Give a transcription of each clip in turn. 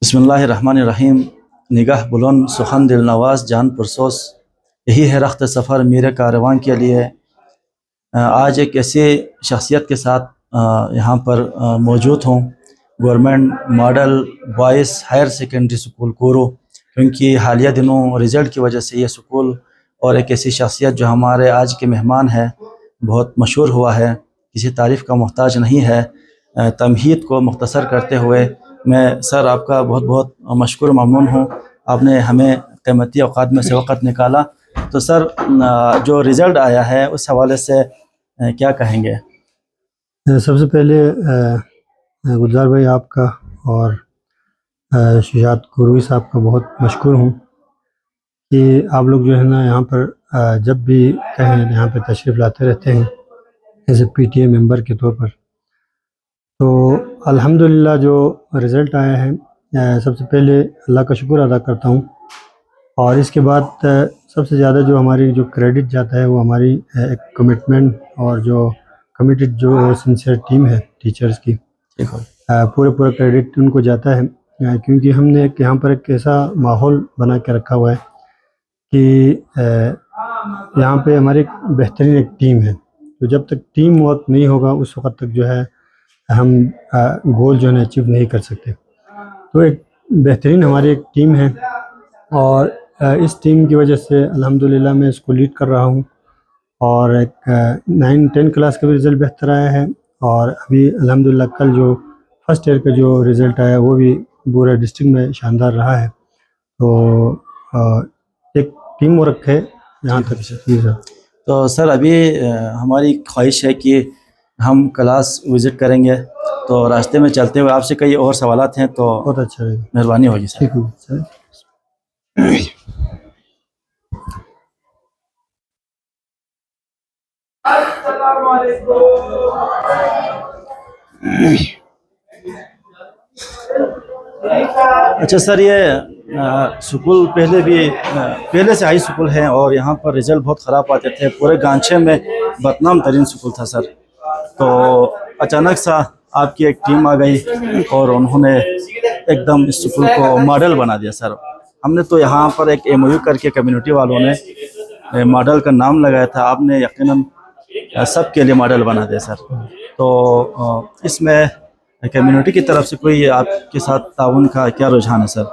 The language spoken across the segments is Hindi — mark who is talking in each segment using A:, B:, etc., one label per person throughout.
A: बिस्मिल्लाहिर्रहमानिर्रहीम। निगाह बुलंद सुखन दिल नवाज जान पुरसोस, यही है रख्त सफ़र मेरे कारवां के लिए। आज एक ऐसे शख्सियत के साथ यहाँ पर मौजूद हूँ, government model boys higher secondary school Koro, क्योंकि हालिया दिनों रिज़ल्ट की वजह से ये स्कूल और एक ऐसी शख्सियत जो हमारे आज के मेहमान है बहुत मशहूर हुआ है, किसी तारीफ़ का मोहताज नहीं है। तमहीद को मुख्तसर करते हुए मैं सर आपका बहुत बहुत मशकूर ममनून हूँ, आपने हमें कीमती औकात में से वक़्त निकाला। तो सर जो रिज़ल्ट आया है उस हवाले से क्या कहेंगे?
B: सबसे पहले गुलजार भाई आपका और शुजात कुरैशी साहब का बहुत मशकूर हूँ कि आप लोग जो है ना यहाँ पर जब भी कहें यहाँ पे तशरीफ़ लाते रहते हैं एज ए PTA मेंबर के तौर पर। तो अल्हम्दुलिल्लाह जो रिज़ल्ट आया है, सबसे पहले अल्लाह का शुक्र अदा करता हूँ। और इसके बाद सबसे ज़्यादा जो हमारी जो क्रेडिट जाता है वो हमारी एक कमिटमेंट और जो कमिटेड जो सिंसियर टीम है टीचर्स की, पूरा क्रेडिट उनको जाता है। क्योंकि हमने एक यहाँ पर एक ऐसा माहौल बना के रखा हुआ है कि यहाँ पे हमारी एक बेहतरीन एक टीम है। तो जब तक टीम वर्क नहीं होगा उस वक़्त तक जो है हम गोल जो है अचीव नहीं कर सकते। तो एक बेहतरीन हमारी एक टीम है और इस टीम की वजह से अल्हम्दुलिल्लाह मैं इसको लीड कर रहा हूँ। और एक 9-10 क्लास का भी रिज़ल्ट बेहतर आया है और अभी अल्हम्दुलिल्लाह कल जो फर्स्ट ईयर का जो रिज़ल्ट आया वो भी पूरे डिस्ट्रिक्ट में शानदार रहा है। तो एक टीम वर्क है यहाँ तक। जी सर।
A: तो सर अभी हमारी ख्वाहिश है कि हम क्लास विज़िट करेंगे, तो रास्ते में चलते हुए आपसे कई और सवालात हैं, तो
B: बहुत अच्छा रहेगा,
A: मेहरबानी होगी सर।
B: ठीक है सर।
A: अच्छा सर, ये स्कूल पहले से हाई स्कूल है और यहाँ पर रिज़ल्ट बहुत ख़राब आते थे, पूरे गांचे में बदनाम तरीन स्कूल था सर। तो अचानक सा आपकी एक टीम आ गई और उन्होंने एकदम इस स्कूल को मॉडल बना दिया सर। हमने तो यहाँ पर एक MOU करके कम्युनिटी वालों ने मॉडल का नाम लगाया था, आपने यकीनन सबके लिए मॉडल बना दिया सर। तो इसमें कम्युनिटी की तरफ से कोई आपके साथ ताउन का क्या रुझान है सर?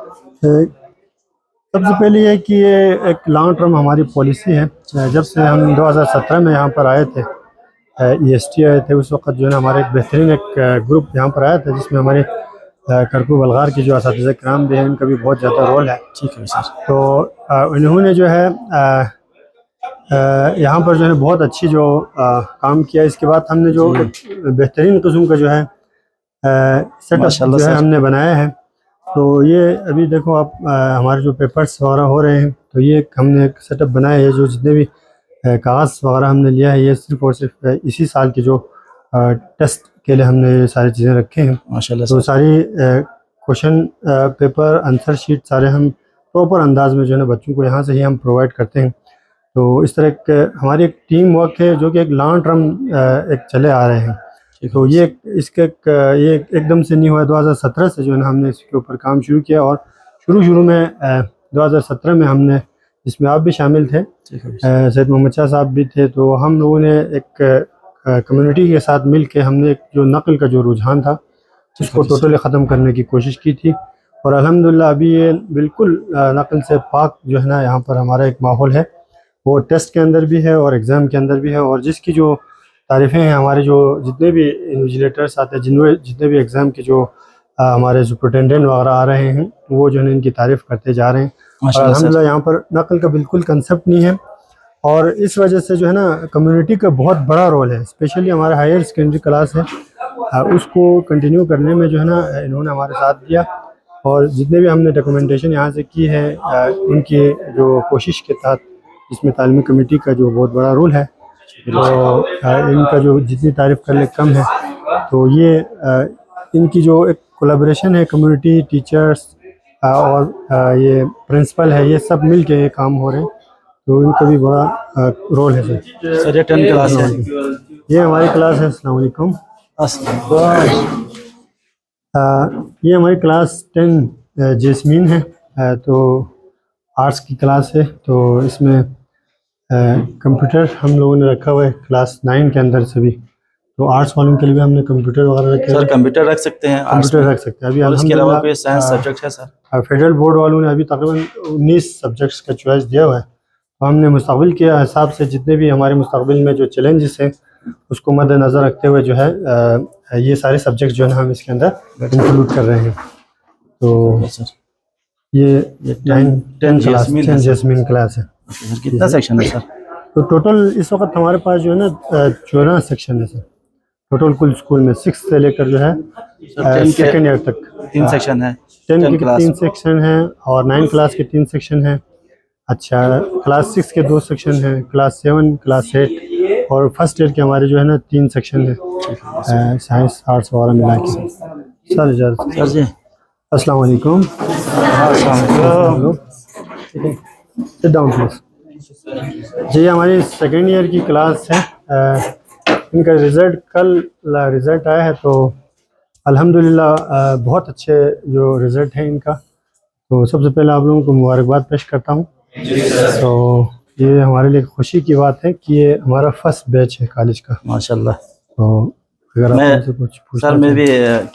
B: सबसे पहले ये कि ये एक लॉन्ग टर्म हमारी पॉलिसी है। जब से हम 2017 में यहाँ पर आए थे, EST आए थे, उस वक्त जो है हमारे एक बेहतरीन एक ग्रुप यहाँ पर आया था जिसमें हमारे करकू बलगार के जो असातिज़ा किराम भी हैं उनका भी बहुत ज़्यादा रोल है।
A: ठीक है सर।
B: तो इन्होंने जो है यहाँ पर जो है बहुत अच्छी जो काम किया। इसके बाद हमने जो बेहतरीन किस्म का जो है सेटअप जो है हमने बनाया है। तो ये अभी देखो आप, हमारे जो पेपर्स वगैरह हो रहे हैं, तो ये हमने एक सेटअप बनाया है। जो जितने भी कागज़ वगैरह हमने लिया है ये सिर्फ़ और सिर्फ इसी साल के जो टेस्ट के लिए हमने ये सारी चीज़ें रखे हैं माशाल्लाह। तो सारी क्वेश्चन पेपर आंसर शीट सारे हम प्रॉपर अंदाज में जो है ना बच्चों को यहाँ से ही हम प्रोवाइड करते हैं। तो इस तरह हमारी एक टीम वर्क है जो कि एक लॉन्ग टर्म एक चले आ रहे हैं। तो ये ये एकदम से नहीं हुआ। 2017 से जो है ना हमने इसके ऊपर काम शुरू किया और शुरू में 2017 में हमने, जिसमें आप भी शामिल थे, सैयद मोहम्मद शाह साहब भी थे, तो हम लोगों ने एक कम्युनिटी के साथ मिल के हमने एक जो नकल का जो रुझान था उसको टोटली ख़त्म करने की कोशिश की थी। और अल्हम्दुलिल्लाह अभी ये बिल्कुल नकल से पाक जो है ना यहाँ पर हमारा एक माहौल है, वो टेस्ट के अंदर भी है और एग्ज़ाम के अंदर भी है। और जिसकी जो तारीफ़ें हैं, हमारे जो जितने भी इन्विजिलेटर्स आते हैं, जितने भी एग्ज़ाम के जो हमारे सुपरिटेंडेंट वगैरह आ रहे हैं, वो जो है इनकी तारीफ़ करते जा रहे हैं। और अल्हम्दुलिल्लाह यहाँ पर नकल का बिल्कुल कंसेप्ट नहीं है और इस वजह से जो है ना कम्युनिटी का बहुत बड़ा रोल है। स्पेशली हमारा हायर सेकेंडरी क्लास है, उसको कंटिन्यू करने में जो है ना इन्होंने हमारे साथ दिया। और जितने भी हमने डॉक्यूमेंटेशन यहाँ से की है उनकी जो कोशिश के तहत, इसमें तालीमी कमेटी का जो बहुत बड़ा रोल है, तो इनका जो जितनी तारीफ़ कर ले कम है। तो ये इनकी जो एक कोलैबोरेशन है कम्युनिटी, टीचर्स और ये प्रिंसिपल है, ये सब मिल के ये काम हो रहे हैं। तो इनका भी बड़ा रोल है सर।
A: ये 10 क्लास है,
B: ये हमारी क्लास है। अस्सलाम वालेकुम। ये हमारी क्लास 10 जेस्मीन है। तो आर्ट्स की क्लास है, तो इसमें कंप्यूटर हम लोगों ने रखा हुआ है क्लास 9 के अंदर सभी। तो आर्ट्स वालों के लिए भी हमने कंप्यूटर वगैरह रखे
A: सर
B: हैं।
A: कंप्यूटर रख सकते हैं आर्ट्स
B: कंप्यूटर
A: में,
B: रख सकते हैं अभी
A: और इसके अलावा कोई साइंस
B: अल्हम्दुलिल्लाह।
A: सब्जेक्ट है सर?
B: फेडरल बोर्ड वालों ने अभी तकरीबन 19 सब्जेक्ट्स का चॉइस दिया हुआ है। तो हमने मुस्तकबिल के हिसाब से जितने भी हमारे मुस्तकबिल में जो चैलेंजेस हैं उसको मद्देनज़र रखते हुए जो है ये सारे सब्जेक्ट जो है हम इसके अंदर इंक्लूड कर रहे हैं। तो
A: सर
B: ये 10 क्लास
A: जेस्मीन
B: 10 जेस्मीन क्लास है।
A: सर कितना सेक्शन है सर?
B: तो टोटल इस वक्त हमारे पास जो है ना 14 सेक्शन है सर। टोटल कुल स्कूल में 6 से लेकर जो है
A: 10 के
B: सेकेंड ईयर तक
A: 3 सेक्शन है,
B: 10 के
A: क्लास
B: 3 सेक्शन हैं और 9 क्लास के 3 सेक्शन हैं। अच्छा, क्लास 6 के 2 सेक्शन हैं, क्लास 7 क्लास 8 और फर्स्ट ईयर के हमारे जो है ना 3 सेक्शन हैं साइंस आर्ट्स वगैरह मिला के। सर इजाज़त।
A: सर जी
B: अस्सलाम वालेकुम। Sit down please. जी हमारी सेकेंड ईयर की क्लास है। इनका रिज़ल्ट कल रिज़ल्ट आया है, तो अल्हम्दुलिल्लाह बहुत अच्छे जो रिज़ल्ट है इनका। तो सबसे पहले आप लोगों को मुबारकबाद पेश करता हूँ। तो ये हमारे लिए खुशी की बात है कि ये हमारा फर्स्ट बैच है कॉलेज का
A: माशाल्लाह।
B: तो अगर
A: मैं
B: आप हमसे कुछ पूछना
A: सर मैं भी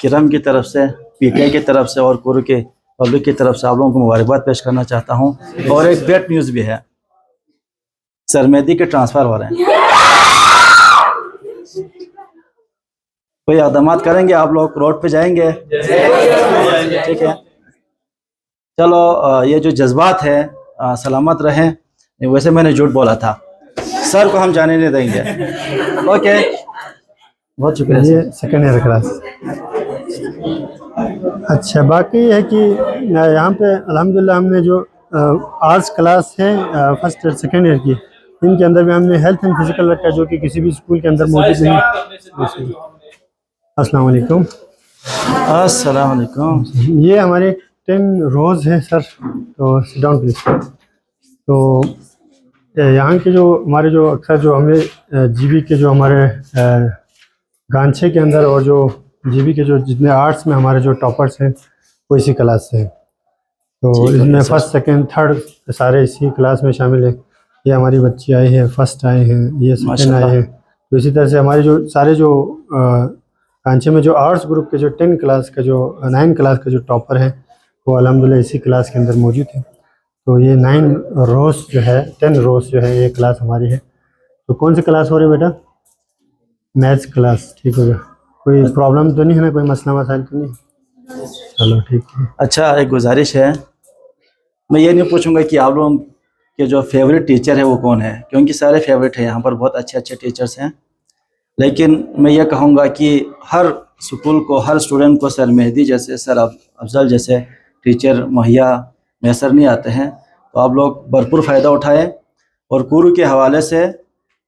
A: किरम की तरफ से, पीटीआई की तरफ से और कुरु के पब्लिक की तरफ से आप लोगों को मुबारकबाद पेश करना चाहता हूँ। और एक बैड न्यूज़ भी है, सर मेहदी के ट्रांसफ़र हो रहे हैं। कोई इक़दाम करेंगे? आप लोग रोड पे जाएंगे? ठीक है, चलो ये जो जज्बात है सलामत रहें। वैसे मैंने झूठ बोला था, सर को हम जाने नहीं देंगे। ओके, बहुत शुक्रिया।
B: ये सेकेंड ईयर क्लास। अच्छा, बाकी है कि यहाँ पे अल्हम्दुलिल्लाह हमने जो आर्ट्स क्लास है फर्स्ट ईयर सेकेंड ईयर की, इनके अंदर भी हमने हेल्थ एंड फिजिकल रखा है जो कि किसी भी स्कूल के अंदर मौजूद नहीं। अस्सलाम वालेकुम।
A: अस्सलाम वालेकुम।
B: ये हमारे 10 रोज़ है सर। तो सिट डाउन प्लीज। तो यहाँ के जो हमारे जो अक्सर जो हमें जीबी के जो हमारे गांछे के अंदर और जो जीबी के जो जितने आर्ट्स में हमारे जो टॉपर्स हैं वो इसी क्लास से हैं। तो इसमें फर्स्ट सेकंड थर्ड सारे इसी क्लास में शामिल है। ये हमारी बच्ची आई है, फर्स्ट आए हैं, ये सेकंड आए हैं। तो इसी तरह से हमारे जो सारे जो कांचे में जो आर्ट्स ग्रुप के जो 10 क्लास का जो 9 क्लास का जो टॉपर है वो अल्हम्दुलिल्लाह इसी क्लास के अंदर मौजूद है। तो ये 9 रोज़ जो है 10 रोज़ जो है ये क्लास हमारी है। तो कौन सी क्लास हो रही है बेटा? Maths class. ठीक हो गया, कोई प्रॉब्लम तो नहीं है ना, कोई मसला मसाइल तो नहीं? चलो ठीक है।
A: अच्छा, एक गुजारिश है, मैं ये नहीं पूछूंगा कि आप लोगों के जो फेवरेट टीचर है वो कौन है, क्योंकि सारे फेवरेट हैं, यहाँ पर बहुत अच्छे अच्छे टीचर्स हैं। लेकिन मैं ये कहूँगा कि हर स्कूल को, हर स्टूडेंट को सर मेहदी जैसे, सर अफजल जैसे टीचर मुहैया मैसर नहीं आते हैं। तो आप लोग भरपूर फ़ायदा उठाएं। और कुरु के हवाले से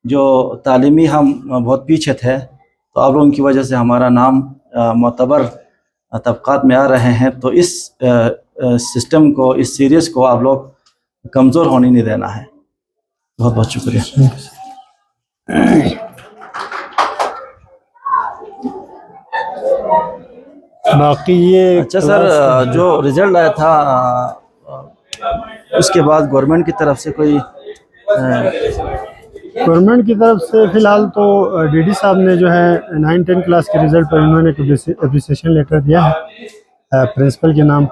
A: जो तालीमी हम बहुत पीछे थे, तो आप लोगों की वजह से हमारा नाम मोतबर तबक़ात में आ रहे हैं। तो इस सिस्टम को, इस सीरीज़ को आप लोग कमज़ोर होने नहीं देना है। बहुत बहुत शुक्रिया।
B: बाकी ये
A: अच्छा सर, जो रिज़ल्ट आया था उसके बाद गवर्नमेंट की तरफ से कोई
B: गवर्नमेंट की तरफ से फ़िलहाल तो डीडी साहब ने जो है 9-10 क्लास के रिज़ल्ट पर इन्होंने एप्रिसिएशन लेटर दिया है प्रिंसिपल के नाम।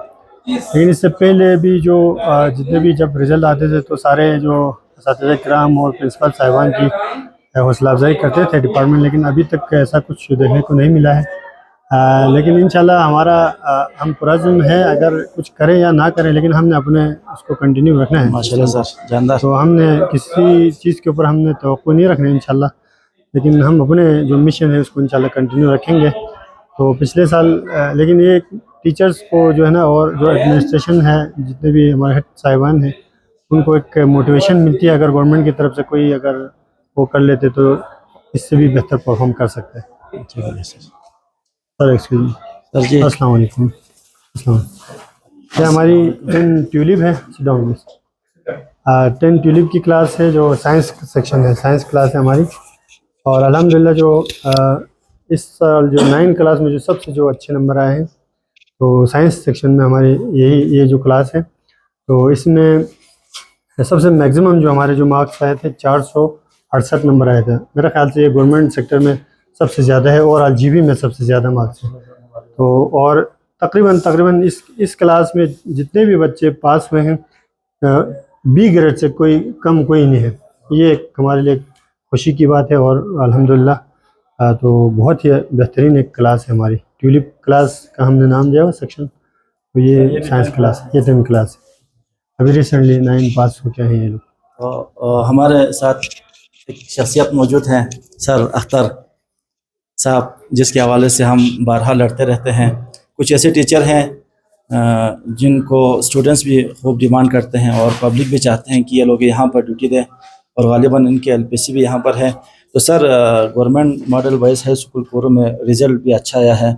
B: लेकिन इससे पहले भी जो जितने भी जब रिज़ल्ट आते थे तो सारे जो असातिज़ा किराम और प्रिंसिपल साहिबान की हौसला अफजाई करते थे डिपार्टमेंट, लेकिन अभी तक ऐसा कुछ देखने को नहीं मिला है। लेकिन इंशाल्लाह हमारा हम पुरज़्म है, अगर कुछ करें या ना करें लेकिन हमने अपने उसको कंटिन्यू रखना है।
A: माशाल्लाह सर जानदार।
B: तो हमने किसी चीज़ के ऊपर हमने तवक्कुल नहीं रखना है इंशाल्लाह, लेकिन हम अपने जो मिशन है उसको इंशाल्लाह कंटिन्यू रखेंगे। तो पिछले साल लेकिन ये टीचर्स को जो है ना, और जो एडमिनिस्ट्रेशन है, जितने भी हमारे हेड साहिबान हैं, उनको एक मोटिवेशन मिलती है। अगर गवर्नमेंट की तरफ से कोई अगर वो कर लेते तो इससे भी बेहतर परफॉर्म कर सकते हैं। सर एक्सक्यूज
A: सर जी।
B: अस्सलाम वालेकुम। ये हमारी 10 ट्यूलिप है। 10 ट्यूलिप की क्लास है जो साइंस सेक्शन है, साइंस क्लास है हमारी। और अल्हम्दुलिल्लाह जो इस साल जो 9 क्लास में जो सबसे जो अच्छे नंबर आए हैं तो साइंस सेक्शन में हमारे ये जो क्लास है, तो इसमें सबसे मैक्सिमम जो हमारे जो मार्क्स आए थे 468 नंबर आए थे। मेरा ख्याल से ये गवर्नमेंट सेक्टर में सबसे ज़्यादा है और जीबी में सबसे ज़्यादा मार्क्स हैं। तो और तकरीबन इस क्लास में जितने भी बच्चे पास हुए हैं बी ग्रेड से कोई नहीं है। ये एक हमारे लिए खुशी की बात है और अल्हम्दुलिल्लाह तो बहुत ही बेहतरीन एक क्लास है हमारी। ट्यूलिप क्लास का हमने नाम दिया हुआ सेक्शन, तो ये साइंस क्लास, ये 10 क्लास है। अभी रिसेंटली 9 पास हो गए हैं ये लोग।
A: तो हमारे साथ एक शख्सियत मौजूद हैं, सर अख्तर साहब, जिसके हवाले से हम बारहा लड़ते रहते हैं। कुछ ऐसे टीचर हैं जिनको स्टूडेंट्स भी खूब डिमांड करते हैं और पब्लिक भी चाहते हैं कि ये लोग यहाँ पर ड्यूटी दें, और गालिबा इनके एलपीसी भी यहाँ पर है। तो sir government model boys high school पूर्व में रिज़ल्ट भी अच्छा आया है,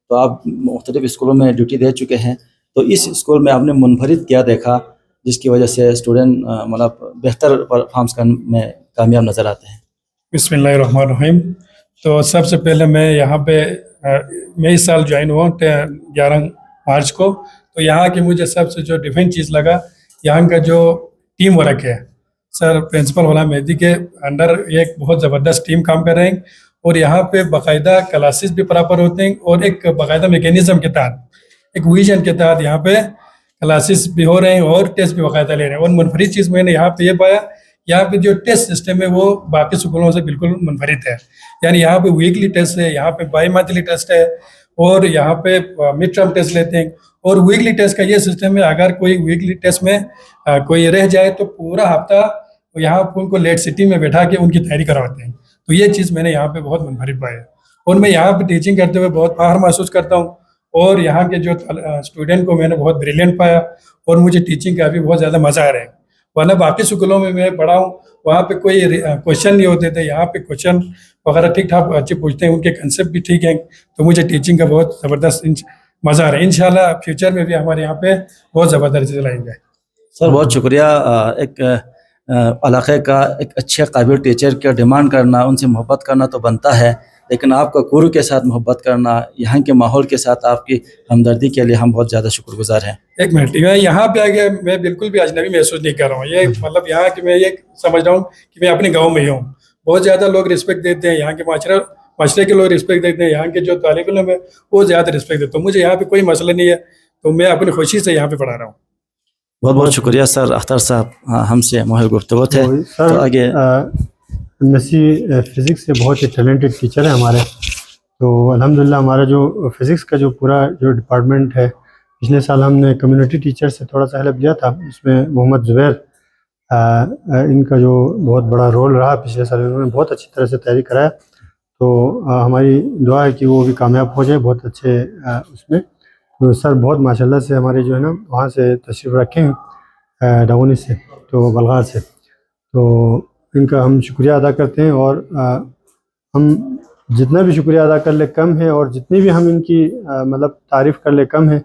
A: तो आप मुख्तलिफ़ स्कूलों में ड्यूटी दे चुके हैं, तो इस स्कूल में आपने मुनफरिद क्या देखा जिसकी वजह से स्टूडेंट मतलब बेहतर परफॉर्म्स करने में कामयाब नज़र आते हैं?
C: बिस्मिल्लाहिर्रहमानिर्रहीम। तो सबसे पहले मैं यहाँ पे मैं इस साल ज्वाइन हुआ 11 मार्च को। तो यहाँ की मुझे सबसे जो डिफरेंट चीज़ लगा, यहाँ का जो टीम वर्क है, सर प्रिंसिपल गुलाम मेहदी के अंडर एक बहुत ज़बरदस्त टीम काम कर रहे हैं, और यहाँ पे बाकायदा क्लासेस भी प्रॉपर होते हैं, और एक बाकायदा मैकेनिज़्म के तहत, एक विजन के तहत यहाँ पे क्लासेस भी हो रहे हैं और टेस्ट भी बाकायदा ले रहे हैं। और मुनफरिद चीज़ मैंने यहाँ पे ये पाया, यहाँ पे जो टेस्ट सिस्टम है वो बाकी स्कूलों से बिल्कुल मुनफरिद है। यानी यहाँ पे वीकली टेस्ट है, यहाँ पे बाई मंथली टेस्ट है, और यहाँ पे मिड टर्म टेस्ट लेते हैं। और वीकली टेस्ट का ये सिस्टम है, अगर कोई वीकली टेस्ट में कोई रह जाए तो पूरा हफ्ता यहाँ उनको लेट सिटी में बैठा के उनकी तैयारी करवाते हैं। तो ये चीज़ मैंने यहाँ पे बहुत मुनफरिद पाया, और मैं यहाँ पे टीचिंग करते हुए बहुत फाखर महसूस करता हूँ। और यहाँ के जो स्टूडेंट को मैंने बहुत ब्रिलियंट पाया, और मुझे टीचिंग का भी बहुत ज़्यादा मज़ा आ रहा है। वरना बाकी स्कूलों में मैं पढ़ा हूँ, वहाँ पे कोई क्वेश्चन नहीं होते थे, यहाँ पे क्वेश्चन वगैरह ठीक ठाक अच्छे पूछते हैं, उनके कंसेप्ट भी ठीक हैं। तो मुझे टीचिंग का बहुत ज़बरदस्त मज़ा आ रहा है। इंशाल्लाह फ्यूचर में भी हमारे यहाँ पे बहुत ज़बरदस्त रिजल्ट आएंगे।
A: सर बहुत शुक्रिया। एक इलाके का एक अच्छे काबिल टीचर की डिमांड करना, उनसे मोहब्बत करना तो बनता है, लेकिन आपका गुरु के साथ मोहब्बत करना, यहाँ के माहौल के साथ आपकी हमदर्दी के लिए हम बहुत ज़्यादा शुक्रगुजार हैं।
C: एक मिनट, मैं यहाँ पे आ गया, मैं बिल्कुल भी अजनबी महसूस नहीं कर रहा हूँ। ये मतलब यहाँ कि मैं ये समझ रहा हूँ कि मैं अपने गाँव में ही हूँ। बहुत ज़्यादा लोग रिस्पेक्ट देते हैं, यहाँ के माशरे के लोग रिस्पेक्ट देते हैं, यहाँ के जो तालिब इल्म है वो ज़्यादा रिस्पेक्ट देते हैं। मुझे यहाँ पे कोई मसला नहीं है, तो मैं अपनी खुशी से यहाँ पे पढ़ा रहा हूँ।
A: बहुत बहुत शुक्रिया सर अख्तर साहब, हमसे मोहल गुफ्तगू थे। तो आगे
B: नसी फिज़िक्स से बहुत ही टैलेंटेड टीचर है हमारे। तो अल्हम्दुलिल्लाह हमारा जो फिज़िक्स का जो पूरा जो डिपार्टमेंट है, पिछले साल हमने कम्युनिटी टीचर से थोड़ा सा हेल्प लिया था, उसमें मोहम्मद ज़ुबैर इनका जो बहुत बड़ा रोल रहा पिछले साल, उन्होंने बहुत अच्छी तरह से तैयारी कराया। तो हमारी दुआ है कि वो भी कामयाब हो जाए बहुत अच्छे उसमें। तो सर बहुत माशाल्लाह से हमारे जो है ना वहाँ से तशरीफ़ रखे हैं डाउनी से, तो बलगार से, तो इनका हम शुक्रिया अदा करते हैं। और हम जितना भी शुक्रिया अदा कर ले कम है, और जितनी भी हम इनकी मतलब तारीफ़ कर ले कम है,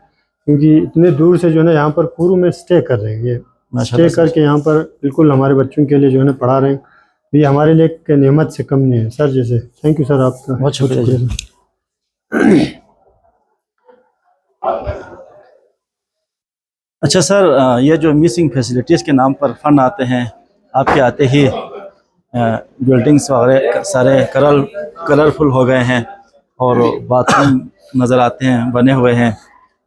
B: क्योंकि इतने दूर से जो है ना यहाँ पर पूर्व में स्टे कर रहे हैं, ये स्टे करके यहाँ पर बिल्कुल हमारे बच्चों के लिए जो है ना पढ़ा रहे हैं। ये हमारे लिए एक नेमत से कम नहीं है सर। जैसे थैंक यू सर, आपका
A: बहुत शुक्रिया। अच्छा सर, ये जो मिसिंग फैसिलिटीज़ के नाम पर फ़ंड आते हैं, आपके आते ही बिल्डिंग्स वगैरह सारे कलरफुल हो गए हैं, और बाथरूम नज़र आते हैं बने हुए हैं,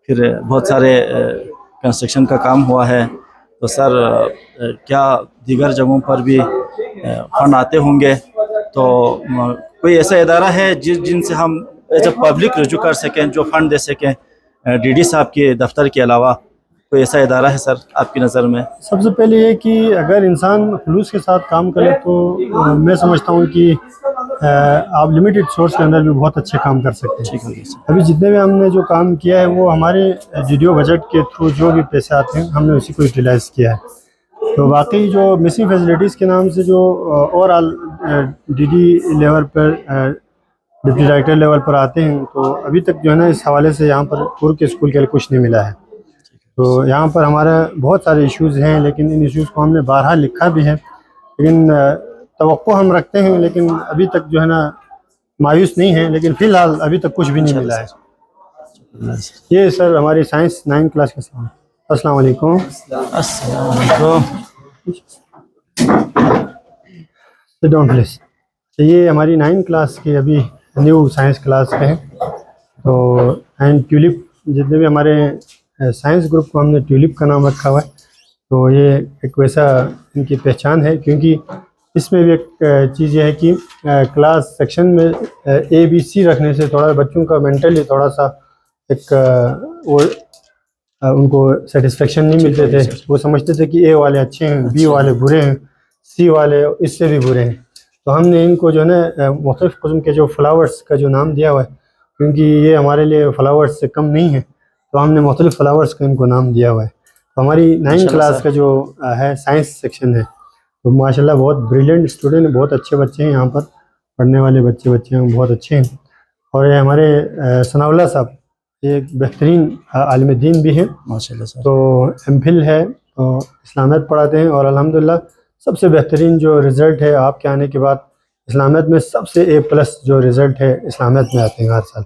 A: फिर बहुत सारे कंस्ट्रक्शन का काम हुआ है। तो सर क्या दीगर जगहों पर भी फ़ंड आते होंगे? तो कोई ऐसा इदारा है जिनसे हम एज ए पब्लिक रुजू कर सकें, जो फ़ंड दे सकें डीडी साहब के दफ्तर के अलावा? कोई ऐसा इदारा है सर आपकी नज़र में? सबसे
B: पहले ये कि अगर इंसान खुलूस के साथ काम करे तो मैं समझता हूँ कि आप लिमिटेड सोर्स के अंदर भी बहुत अच्छे काम कर सकते हैं। अभी जितने भी हमने जो काम किया है वो हमारे जीडीओ बजट के थ्रू जो भी पैसे आते हैं हमने उसी को यूटिलाइज़ किया है। तो बाकी जो मिसिंग फैसिलिटीज़ के नाम से जो ओवरऑल डीडी लेवल पर डिप्टी डायरेक्टर लेवल पर आते हैं, तो अभी तक जो है ना इस हवाले से यहाँ पर पूर्व के स्कूल के लिए कुछ नहीं मिला है। तो यहाँ पर हमारा बहुत सारे इश्यूज़ हैं, लेकिन इन इश्यूज़ को हमने बारहा लिखा भी है, लेकिन तवक्को हम रखते हैं, लेकिन अभी तक जो है ना मायूस नहीं है, लेकिन फ़िलहाल अभी तक कुछ भी नहीं मिला है। ये सर हमारी साइंस 9 क्लास का सवाल। अस्सलाम वालेकुम।
A: अस्सलाम वालेकुम।
B: Sit down please. तो ये हमारी 9 क्लास की अभी न्यू साइंस क्लास है। तो एंड ट्यूलिप, जितने भी हमारे साइंस ग्रुप को हमने ट्यूलिप का नाम रखा हुआ है। तो ये एक वैसा इनकी पहचान है, क्योंकि इसमें भी एक चीज़ ये है कि क्लास सेक्शन में ABC रखने से थोड़ा बच्चों का मेंटली थोड़ा सा एक वो उनको सेटिस्फेक्शन नहीं मिलते थे। वो समझते थे कि A वाले अच्छे हैं, B वाले बुरे हैं, C वाले इससे भी बुरे हैं। तो हमने इनको जो है ना मुख्तलिफ़ किस्म के जो फ्लावर्स का जो नाम दिया हुआ है, क्योंकि ये हमारे लिए फ्लावर्स से कम नहीं है, तो हमने मुख्तलिफ़ फ्लावर्स का इनको नाम दिया हुआ है। तो हमारी 9 क्लास का जो है साइंस सेक्शन है, तो माशाल्लाह बहुत ब्रिलियंट स्टूडेंट हैं, बहुत अच्छे बच्चे हैं। यहाँ पर पढ़ने वाले बच्चे हैं बहुत अच्छे हैं। और ये हमारे सनाउल्लाह साहब एक बेहतरीन आलिम दीन भी हैं
A: माशाल्लाह सर।
B: तो MPhil है, तो इस्लामियत पढ़ाते हैं। और अल्हम्दुलिल्लाह सबसे बेहतरीन जो रिज़ल्ट है आपके आने के बाद, इस्लामियत में सबसे A+ जो रिज़ल्ट है इस्लामियत में आते हैं हर साल।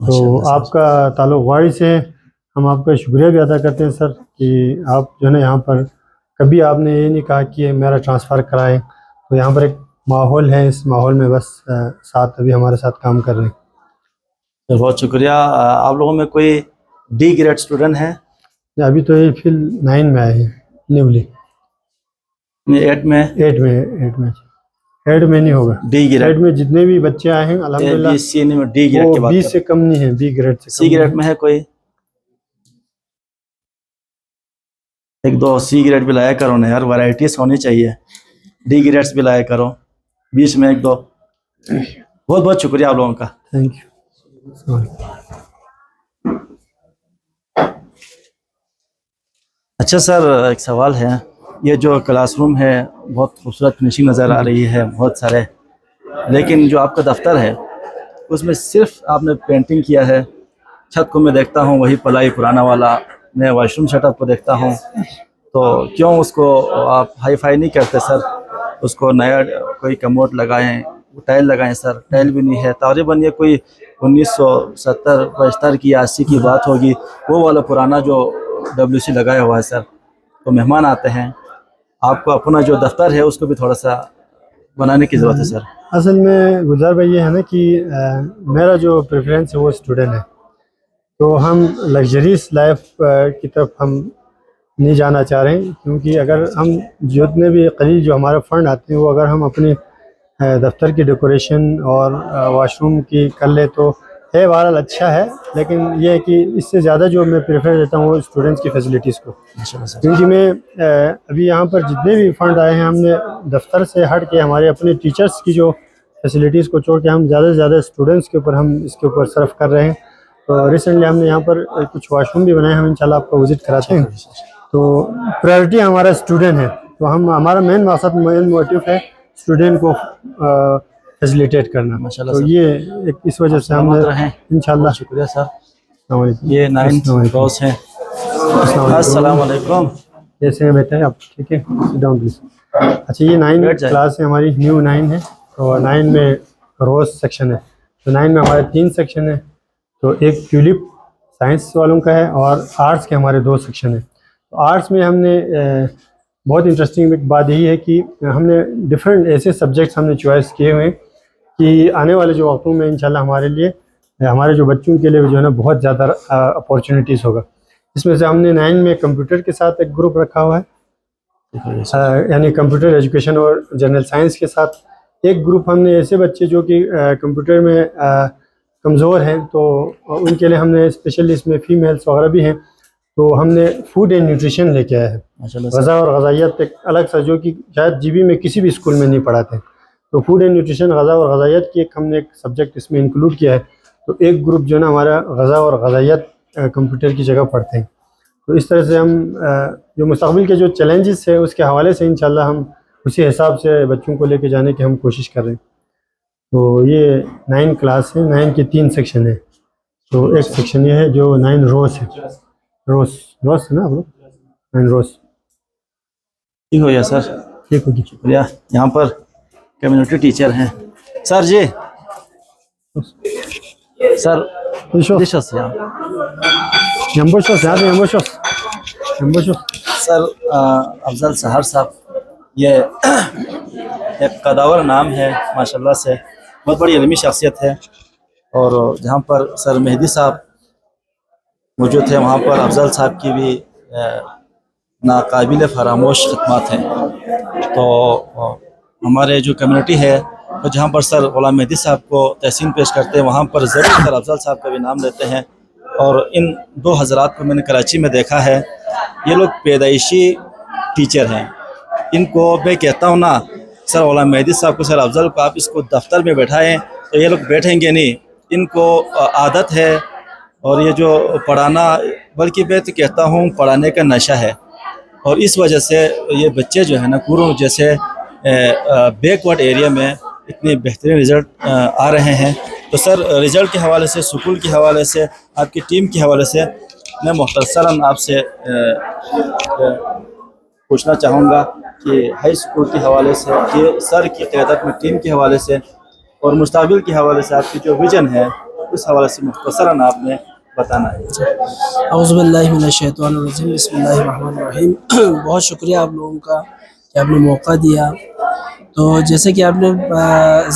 B: तो आपका ताल्लुक़ वाड़ी से है, हम आपका शुक्रिया भी अदा करते हैं सर कि आप जो है ना यहाँ पर कभी आपने ये नहीं कहा कि मेरा ट्रांसफ़र कराएं। तो यहाँ पर एक माहौल है, इस माहौल में बस साथ अभी हमारे साथ काम कर रहे हैं।
A: तो बहुत शुक्रिया। आप लोगों में कोई D ग्रेड स्टूडेंट है?
B: अभी तो ये फिल 9 में आए हैं न्यूली।
A: 8
B: में नहीं होगा।
A: D ग्रेड
B: 8 में जितने भी बच्चे आए हैं अल्हम्दुलिल्लाह
A: B, C में D ग्रेड की
B: वो
A: बात
B: B
A: कर
B: से कम नहीं है, B ग्रेड से
A: C ग्रेड में है कोई? एक दो C ग्रेड भी लाया करो ना यार, वैरायटीज होनी चाहिए। D ग्रेड्स भी लाया करो, बीच में एक दो। बहुत बहुत शुक्रिया आप लोगों का।
B: Thank you.
A: अच्छा सर, एक सवाल है। ये जो क्लासरूम है बहुत खूबसूरत फिनिशिंग नज़र आ रही है, बहुत सारे, लेकिन जो आपका दफ्तर है उसमें सिर्फ आपने पेंटिंग किया है। छत को मैं देखता हूँ वही पलाई पुराना वाला, मैं वॉशरूम सेटअप को देखता हूँ, तो क्यों उसको आप हाई फाई नहीं करते सर? उसको नया कोई कमोड लगाएं, टाइल लगाएं सर। टाइल भी नहीं है तकरीबन, ये कोई 1970-75 की 80 की बात होगी, वो वाला पुराना जो WC लगाया हुआ है सर। तो मेहमान आते हैं, आपको अपना जो दफ्तर है उसको भी थोड़ा सा बनाने की ज़रूरत है सर।
B: असल में गुजार भाई ये है ना कि मेरा जो प्रेफरेंस है वो स्टूडेंट है। तो हम लग्जरीज लाइफ की तरफ हम नहीं जाना चाह रहे हैं, क्योंकि अगर हम जितने भी करीब जो हमारे फ़ंड आते हैं वो अगर हम अपने दफ्तर की डेकोरेशन और वॉशरूम की कर ले तो है बहरहाल अच्छा है, लेकिन ये है कि इससे ज़्यादा जो मैं प्रेफर देता हूँ वो स्टूडेंट्स की फैसिलिटीज़ को। क्योंकि मैं अभी यहाँ पर जितने भी फ़ंड आए हैं हमने दफ्तर से हट के हमारे अपने टीचर्स की जो फैसिलिटीज़ को छोड़ के हम ज़्यादा से ज़्यादा स्टूडेंट्स के ऊपर हम इसके ऊपर सर्व कर रहे हैं। तो रिसेंटली हमने यहाँ पर कुछ वॉशरूम भी बनाए, हम इंशाल्लाह आपको विज़िट कराते हैं। तो प्रायोरिटी हमारा स्टूडेंट है, तो हम हमारा मेन मोटिव है स्टूडेंट को फैसिलिटेट करना। तो ये एक इस वजह से हम इंशाल्लाह।
A: शुक्रिया सर। ये 9th क्लास है। अस्सलाम वालेकुम।
B: कैसे हैं बेटा आप? ठीक है, सिट डाउन प्लीज। अच्छा, ये 9 क्लास है हमारी, न्यू 9 है। और 9 में रोज़ सेक्शन है। तो 9 में हमारे 3 सेक्शन है। तो एक ट्यूलिप साइंस वालों का है और आर्ट्स के हमारे 2 सेक्शन है। तो आर्ट्स में हमने बहुत इंटरेस्टिंग बात यही है कि हमने डिफरेंट ऐसे सब्जेक्ट्स हमने चॉइस किए हुए हैं कि आने वाले जो वक्तों में इंशाल्लाह हमारे लिए, हमारे जो बच्चों के लिए जो है ना बहुत ज़्यादा अपॉर्चुनिटीज़ होगा। इसमें से हमने 9 में कंप्यूटर के साथ एक ग्रुप रखा हुआ है, यानी कंप्यूटर एजुकेशन और जनरल साइंस के साथ एक ग्रुप। हमने ऐसे बच्चे जो कि कंप्यूटर में कमज़ोर हैं तो उनके लिए हमने स्पेशली इसमें फ़ीमेल्स वगैरह भी हैं, तो हमने फूड एंड न्यूट्रिशन लेके आया है। ग़ज़ा और ग़ज़ाइयत एक अलग सा, जो कि शायद GB में किसी भी स्कूल में नहीं पढ़ाते। तो फूड एंड न्यूट्रिशन, ग़ज़ा और ग़ज़ाइयत की एक हमने एक सब्जेक्ट इसमें इंक्लूड किया है। तो एक ग्रुप जो है ना हमारा ग़ज़ा और ग़ज़ाइयत कंप्यूटर की जगह पढ़ते हैं। तो इस तरह से हम जो मुस्तक़बिल के जो चैलेंजेस है उसके हवाले से इंशाल्लाह हम उसी हिसाब से बच्चों को लेके जाने की हम कोशिश कर रहे हैं। तो ये 9 क्लास है, 9 के 3 सेक्शन है। तो एक सेक्शन ये है जो 9 रोज़ है, रोज़ है ना आप लोग, 9 रोज़।
A: ठीक हो गया सर,
B: ठीक होगी।
A: शुक्रिया। यहाँ पर कम्युनिटी टीचर हैं sir ji. Sir
B: Delicious.
A: Dishes या
B: Yamboshoz, यहाँ पे yamboshoz. Yamboshoz.
A: सर अफजल सहर साहब, ये एक कदावर नाम है माशाल्लाह से, बहुत बड़ी इल्मी शख्सियत है। और जहाँ पर सर मेहदी साहब मौजूद थे वहाँ पर अफजल साहब की भी नाकाबिल फरामोश खिदमत हैं। तो हमारे जो कम्युनिटी है तो जहाँ पर सर ग़ुलाम मेहदी साहब को तहसीन पेश करते हैं वहाँ पर ज़रूर सर अफजल साहब का भी नाम लेते हैं। और इन दो हज़रात को मैंने कराची में देखा है, ये लोग पैदाइशी टीचर हैं। इनको मैं कहता हूँ ना सर ग़ुलाम मेहदी साहब को, सर अफजल को आप इसको दफ्तर में बैठाएं तो ये लोग बैठेंगे नहीं, इनको आदत है। और ये जो पढ़ाना, बल्कि मैं तो कहता हूँ पढ़ाने का नशा है। और इस वजह से ये बच्चे जो है ना कुरू जैसे बैकवर्ड एरिया में इतने बेहतरीन रिज़ल्ट आ रहे हैं। तो सर रिज़ल्ट के हवाले से, स्कूल के हवाले से, आपकी टीम के हवाले से मैं मुख्तसरन आपसे पूछना चाहूँगा कि हाई स्कूल के हवाले से, कि सर की क़यादत में टीम के हवाले से और मुस्तक़बिल के हवाले से आपकी जो विज़न है उस हवाले से मुख्तसरन आपने बताना है।
D: औज़ुबिल्लाहि मिनश्शैतानिर्रजीम, बिस्मिल्लाहिर्रहमानिर्रहीम। बहुत शुक्रिया आप लोगों का कि आपने मौका दिया। तो जैसे कि आपने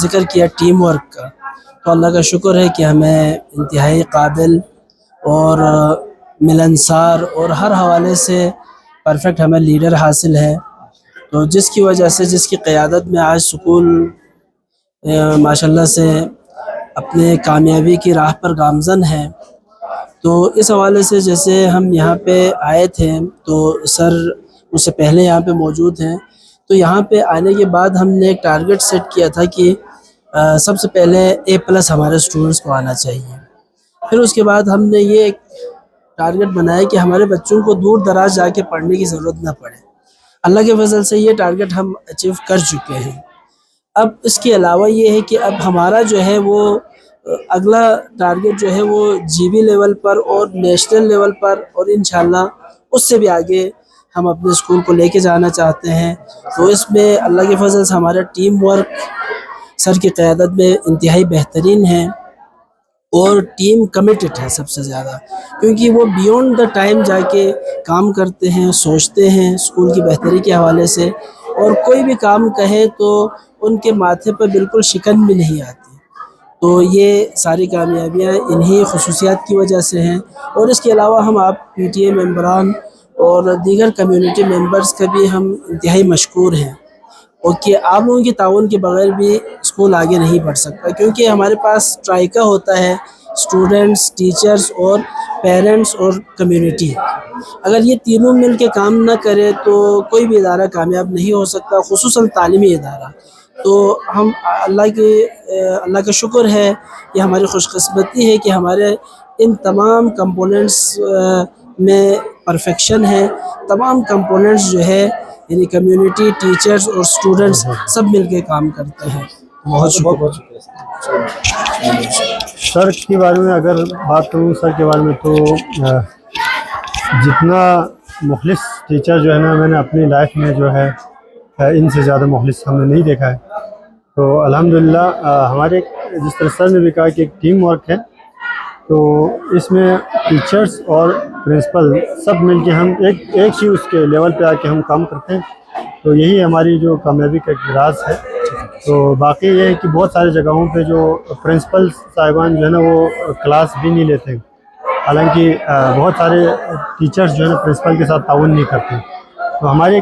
D: ज़िक्र किया टीम वर्क का, तो अल्लाह का शुक्र है कि हमें इंतहाई काबिल और मिलनसार और हर हवाले से परफेक्ट हमें लीडर हासिल है। तो जिसकी वजह से, जिसकी क़यादत में आज स्कूल माशाल्लाह से अपने कामयाबी की राह पर गामज़न है। तो इस हवाले से जैसे हम यहाँ पे आए थे तो सर उससे पहले यहाँ पे मौजूद हैं। तो यहाँ पे आने के बाद हमने एक टारगेट सेट किया था कि सबसे पहले A+ हमारे स्टूडेंट्स को आना चाहिए। फिर उसके बाद हमने ये एक टारगेट बनाया कि हमारे बच्चों को दूर दराज जाके पढ़ने की ज़रूरत ना पड़े। अल्लाह के फजल से ये टारगेट हम अचीव कर चुके हैं। अब इसके अलावा ये है कि अब हमारा जो है वो अगला टारगेट जो है वो GB लेवल पर और नेशनल लेवल पर, और इंशाल्लाह उससे भी आगे हम अपने स्कूल को लेके जाना चाहते हैं। तो इसमें अल्लाह के फजल से हमारा टीम वर्क सर की क़यादत में इंतहाई बेहतरीन है और टीम कमिटेड है सबसे ज़्यादा, क्योंकि वो बियॉन्ड द टाइम जाके काम करते हैं, सोचते हैं स्कूल की बेहतरी के हवाले से, और कोई भी काम कहे तो उनके माथे पर बिल्कुल शिकन भी नहीं आती। तो ये सारी कामयाबियाँ इन्हीं खुसूसियात की वजह से हैं। और इसके अलावा हम आप PTA मेंबरान और दीगर कम्युनिटी मेंबर्स का भी हम इंतहाई मशकूर हैं, और कि आप लोगों के ताउन के बगैर भी स्कूल आगे नहीं बढ़ सकता, क्योंकि हमारे पास ट्राइका होता है स्टूडेंट्स, टीचर्स और पेरेंट्स और कम्युनिटी। अगर ये तीनों मिल के काम ना करे तो कोई भी इदारा कामयाब नहीं हो सकता, खुसूसन तालीमी इदारा। तो हम अल्लाह का शुक्र है, ये हमारी खुशकिस्मती है कि हमारे इन तमाम कंपोनेंट्स में परफेक्शन है। तमाम कंपोनेंट्स जो है यानी कम्युनिटी, टीचर्स और स्टूडेंट्स सब मिलके काम करते हैं। बहुत शुक्रिया।
B: सर के बारे में अगर बात करूँ, सर के बारे में तो जितना मुखलिस टीचर जो है ना, मैंने अपनी लाइफ में जो है इनसे ज़्यादा मुखलिस हमने नहीं देखा है। तो अल्हम्दुलिल्लाह हमारे जिस तरह सर ने भी कहा कि एक टीम वर्क है, तो इसमें टीचर्स और प्रिंसिपल सब मिलके हम एक ही उसके लेवल पे आके हम काम करते हैं। तो यही हमारी जो कामयाबी का एक राज है। तो बाकी ये है कि बहुत सारी जगहों पे जो प्रिंसिपल साहिबान जो है ना वो क्लास भी नहीं लेते, हालांकि बहुत सारे टीचर्स जो है ना प्रिंसिपल के साथ ताउन नहीं करते। तो हमारी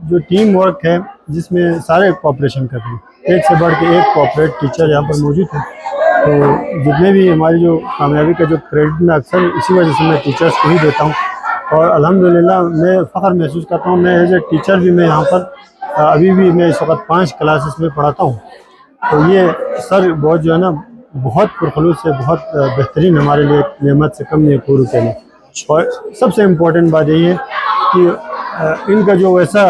B: जो टीम वर्क है जिसमें सारे कोऑपरेशन करते हैं, एक से बढ़ के एक कोऑपरेट टीचर यहाँ पर मौजूद है। तो जितने भी हमारी जो कामयाबी का जो क्रेडिट मैं अक्सर इसी वजह से मैं टीचर्स को ही देता हूँ। और अल्हम्दुलिल्लाह मैं फ़ख्र महसूस करता हूँ, मैं एज ए टीचर भी मैं यहाँ पर अभी भी मैं इस वक्त 5 क्लासेस में पढ़ाता हूँ। तो ये सर बहुत जो है ना बहुत पुरखलूस से, बहुत बेहतरीन हमारे लिए नेमत से कम नहीं है पूरे के लिए। और सबसे इम्पोर्टेंट बात यही है कि इनका जो वैसा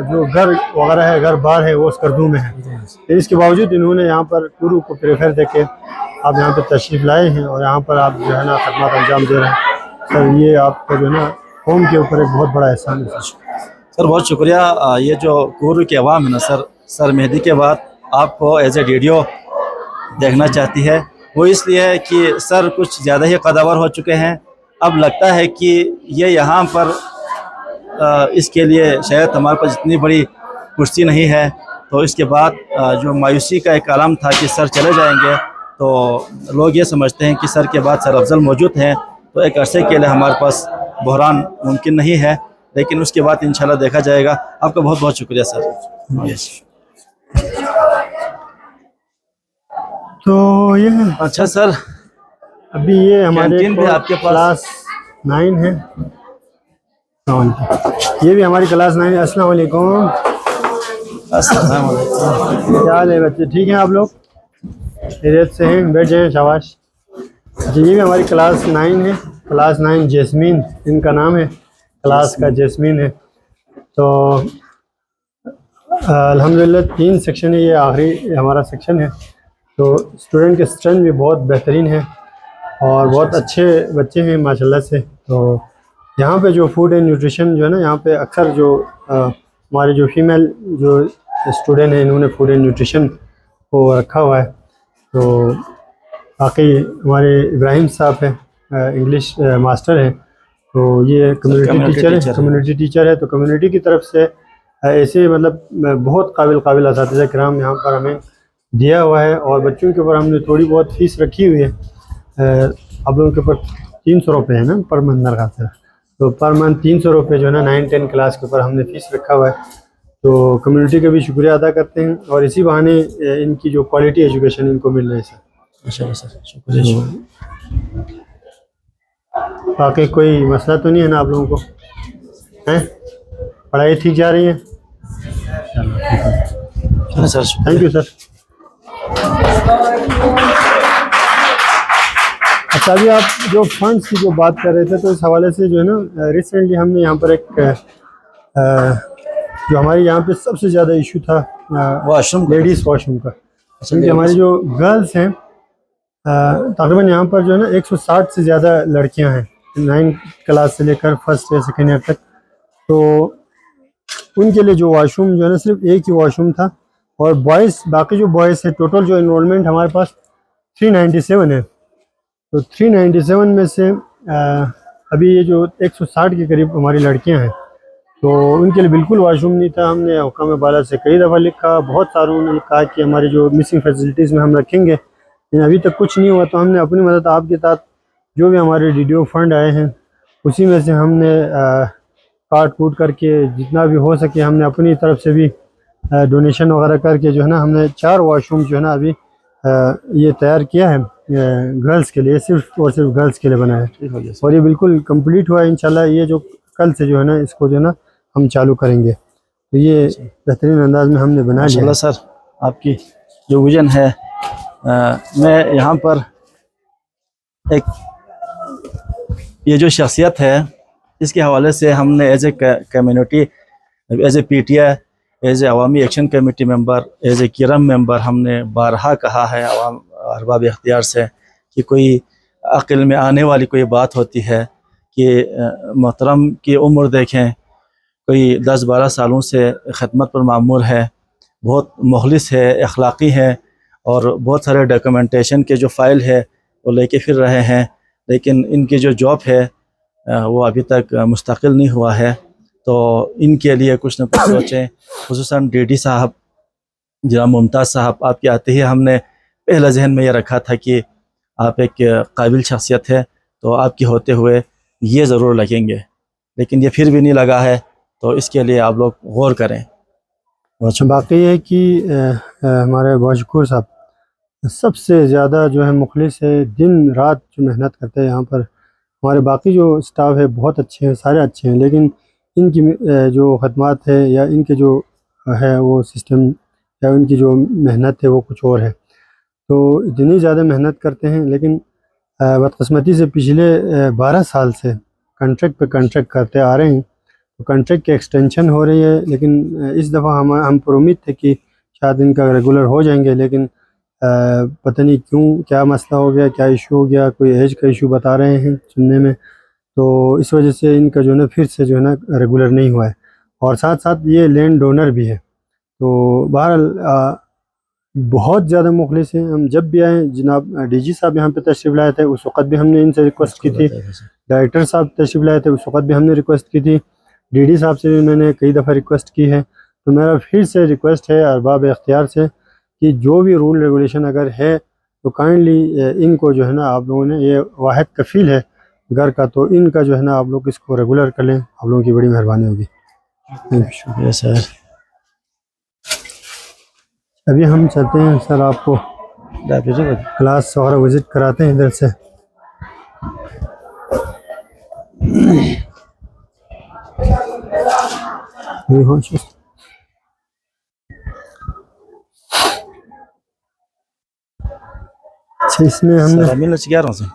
B: जो घर वगैरह है, घर बार है, वो स्कर्दू में है। तो इसके बावजूद इन्होंने यहाँ पर कुरू को प्रेफर दे के आप यहाँ पर तशरीफ़ लाए हैं और यहाँ पर आप जो है ना खदमत अंजाम दे रहे हैं। सर ये आपका जो है ना कौम के ऊपर एक बहुत बड़ा एहसान है।
A: सर बहुत शुक्रिया। ये जो कुरू की आवाम है ना सर मेहदी के बाद आपको एज ए वीडियो देखना चाहती है, वो इसलिए है कि सर कुछ ज़्यादा ही कदावर हो चुके हैं। अब लगता है कि ये यहाँ पर इसके लिए शायद हमारे पास इतनी बड़ी कुर्सी नहीं है। तो इसके बाद जो मायूसी का एक आलम था कि सर चले जाएंगे, तो लोग ये समझते हैं कि सर के बाद सर अफजल मौजूद हैं, तो एक अरसे के लिए हमारे पास बहरान मुमकिन नहीं है, लेकिन उसके बाद इंशाल्लाह देखा जाएगा। आपका बहुत बहुत शुक्रिया सर। यस।
B: तो ये
A: अच्छा सर,
B: अभी ये हमारे
A: कैंटीन भी आपके पास?
B: क्लास 9 है। ये भी हमारी क्लास 9 है। अस्सलाम वालेकुम।
A: अस्सलाम वालेकुम।
B: क्या हाल है बच्चे, ठीक हैं आप लोग? खैरियत से हैं? बैठ जाएं, शाबाश। जी, ये भी हमारी क्लास 9 है। क्लास 9 जैस्मीन इनका नाम है, क्लास का जैस्मीन है। तो अल्हम्दुलिल्लाह 3 सेक्शन है, ये आखिरी हमारा सेक्शन है। तो स्टूडेंट के स्ट्रेंथ भी बहुत बेहतरीन है और बहुत अच्छे बच्चे हैं माशाल्लाह से। तो यहाँ पे जो फूड एंड न्यूट्रिशन जो है ना, यहाँ पे अक्सर जो हमारे जो फीमेल जो स्टूडेंट हैं, इन्होंने फूड एंड न्यूट्रिशन को रखा हुआ है। तो बाकी हमारे इब्राहिम साहब हैं, इंग्लिश मास्टर हैं। तो ये कम्युनिटी टीचर है। तो कम्युनिटी की तरफ से ऐसे मतलब बहुत काबिल असातिज़ा किराम यहाँ पर हमें दिया हुआ है, और बच्चों के ऊपर हमने थोड़ी बहुत फ़ीस रखी हुई है। आप लोगों के ऊपर 300 रुपये है ना पर मंथ मेरे ख्याल से। तो पर मंथ 300 रुपये जो है ना 9-10 क्लास के ऊपर हमने फ़ीस रखा हुआ है। तो कम्युनिटी का भी शुक्रिया अदा करते हैं, और इसी बहाने इनकी जो क्वालिटी एजुकेशन इनको मिल रही है सर।
A: माशाल्लाह सर, शुक्रिया।
B: बाकी कोई मसला तो नहीं है ना आप लोगों को? हैं, पढ़ाई ठीक जा रही है?
A: चलो सर,
B: थैंक यू सर। अच्छा, अभी आप जो फंड्स की जो बात कर रहे थे, तो इस हवाले से जो है ना रिसेंटली हमने यहाँ पर एक जो हमारे यहाँ पे सबसे ज़्यादा इशू था
A: वॉशरूम,
B: लेडीज़ वॉशरूम का। क्योंकि हमारी जो गर्ल्स हैं तकरीबन यहाँ पर जो है ना 160 से ज़्यादा लड़कियाँ हैं 9 क्लास से लेकर फर्स्ट या सेकेंड ईयर तक। तो उनके लिए जो वॉशरूम जो है ना सिर्फ एक ही वॉशरूम था, और बॉयज़ बाकी जो बॉयज़ है टोटल जो इनरोलमेंट हमारे पास 397 है। तो 397 में से अभी ये जो 160 के करीब हमारी लड़कियां हैं, तो उनके लिए बिल्कुल वॉशरूम नहीं था। हमने हुकाम बाला से कई दफ़ा लिखा, बहुत सारों ने कहा कि हमारी जो मिसिंग फैसिलिटीज़ में हम रखेंगे, लेकिन अभी तक कुछ नहीं हुआ। तो हमने अपनी मदद आपके साथ जो भी हमारे DDO फंड आए हैं उसी में से हमने काट कूट करके जितना भी हो सके हमने अपनी तरफ से भी डोनेशन वगैरह करके जो है ना हमने 4 वॉशरूम जो है ना अभी ये तैयार किया है गर्ल्स के लिए, सिर्फ और सिर्फ गर्ल्स के लिए बनाया है, और ये बिल्कुल कंप्लीट हुआ है। इंशाल्लाह ये जो कल से जो है ना इसको जो है ना हम चालू करेंगे। तो ये बेहतरीन अंदाज में हमने बना लिया।
A: माशाल्लाह सर, आपकी जो विजन है, मैं यहाँ पर एक ये जो शख्सियत है इसके हवाले से हमने as a community, as a PTI, as a अवामी action committee member, as a किरम मेंबर, हमने बारहा कहा है अवाम अरबाब इख्तियार से कि कोई अक़ल में आने वाली कोई बात होती है कि मोहतरम की उम्र देखें, कोई 10-12 सालों से ख़िदमत पर मामूर है, बहुत मुखलिस है, अखलाक़ी है, और बहुत सारे डॉक्यूमेंटेशन के जो फ़ाइल है वो लेके फिर रहे हैं, लेकिन इनकी जो जॉब है वो अभी तक मुस्तकिल नहीं हुआ है। तो इनके लिए कुछ न कुछ सोचें। खुसूसन DD साहब, जनाब मुमताज़ साहब, आपके आते ही हमने पहला जहन में ये रखा था कि आप एक काबिल शख्सियत है, तो आपके होते हुए ये ज़रूर लगेंगे, लेकिन ये फिर भी नहीं लगा है। तो इसके लिए आप लोग गौर करें।
B: अच्छा, बाकी है कि हमारे बाशकुर साहब सबसे ज़्यादा जो है मुखलिस है, दिन रात जो मेहनत करते हैं यहाँ पर। हमारे बाकी जो स्टाफ है बहुत अच्छे हैं, सारे अच्छे हैं, लेकिन इनकी जो खदमात है या इनके जो है वो सिस्टम या उनकी जो मेहनत है वो कुछ और है। तो इतनी ज़्यादा मेहनत करते हैं, लेकिन बदकिस्मती से पिछले 12 साल से कॉन्ट्रैक्ट पे कॉन्ट्रैक्ट करते आ रहे हैं। तो कॉन्ट्रैक्ट की एक्सटेंशन हो रही है, लेकिन इस दफ़ा हम पर उम्मीद थे कि शायद इनका रेगुलर हो जाएंगे, लेकिन पता नहीं क्यों क्या मसला हो गया, क्या इशू हो गया, कोई एज का इशू बता रहे हैं सुनने में। तो इस वजह से इनका जो है ना फिर से जो है ना रेगुलर नहीं हुआ है, और साथ साथ ये लैंड डोनर भी है। तो बहरहाल बहुत ज़्यादा मुखलिस हैं। हम जब भी आए, जनाब डीजी साहब यहाँ पे तशरीफ़ लाए थे, उस वक़्त भी हमने इनसे रिक्वेस्ट की थी। डायरेक्टर साहब तशरीफ़ लाए थे, उस वक़्त भी हमने रिक्वेस्ट की थी। डीडी साहब से भी मैंने कई दफ़ा रिक्वेस्ट की है। तो मेरा फिर से रिक्वेस्ट है अरबाब इख्तियार से कि जो भी रूल रेगुलेशन अगर है तो काइंडली इनको जो है ना, आप लोगों ने, ये वाहिद कफ़ील है घर का, तो इनका जो है ना आप लोग इसको रेगुलर कर लें, आप लोगों की बड़ी मेहरबानी होगी।
A: शुक्रिया सर।
B: अभी हम चलते हैं सर, आपको
A: लाइब्रेरी
B: क्लास वगैरह विज़िट कराते हैं इधर से। ये हो अच्छा, इसमें हमने
A: Salamina çıkar mısın?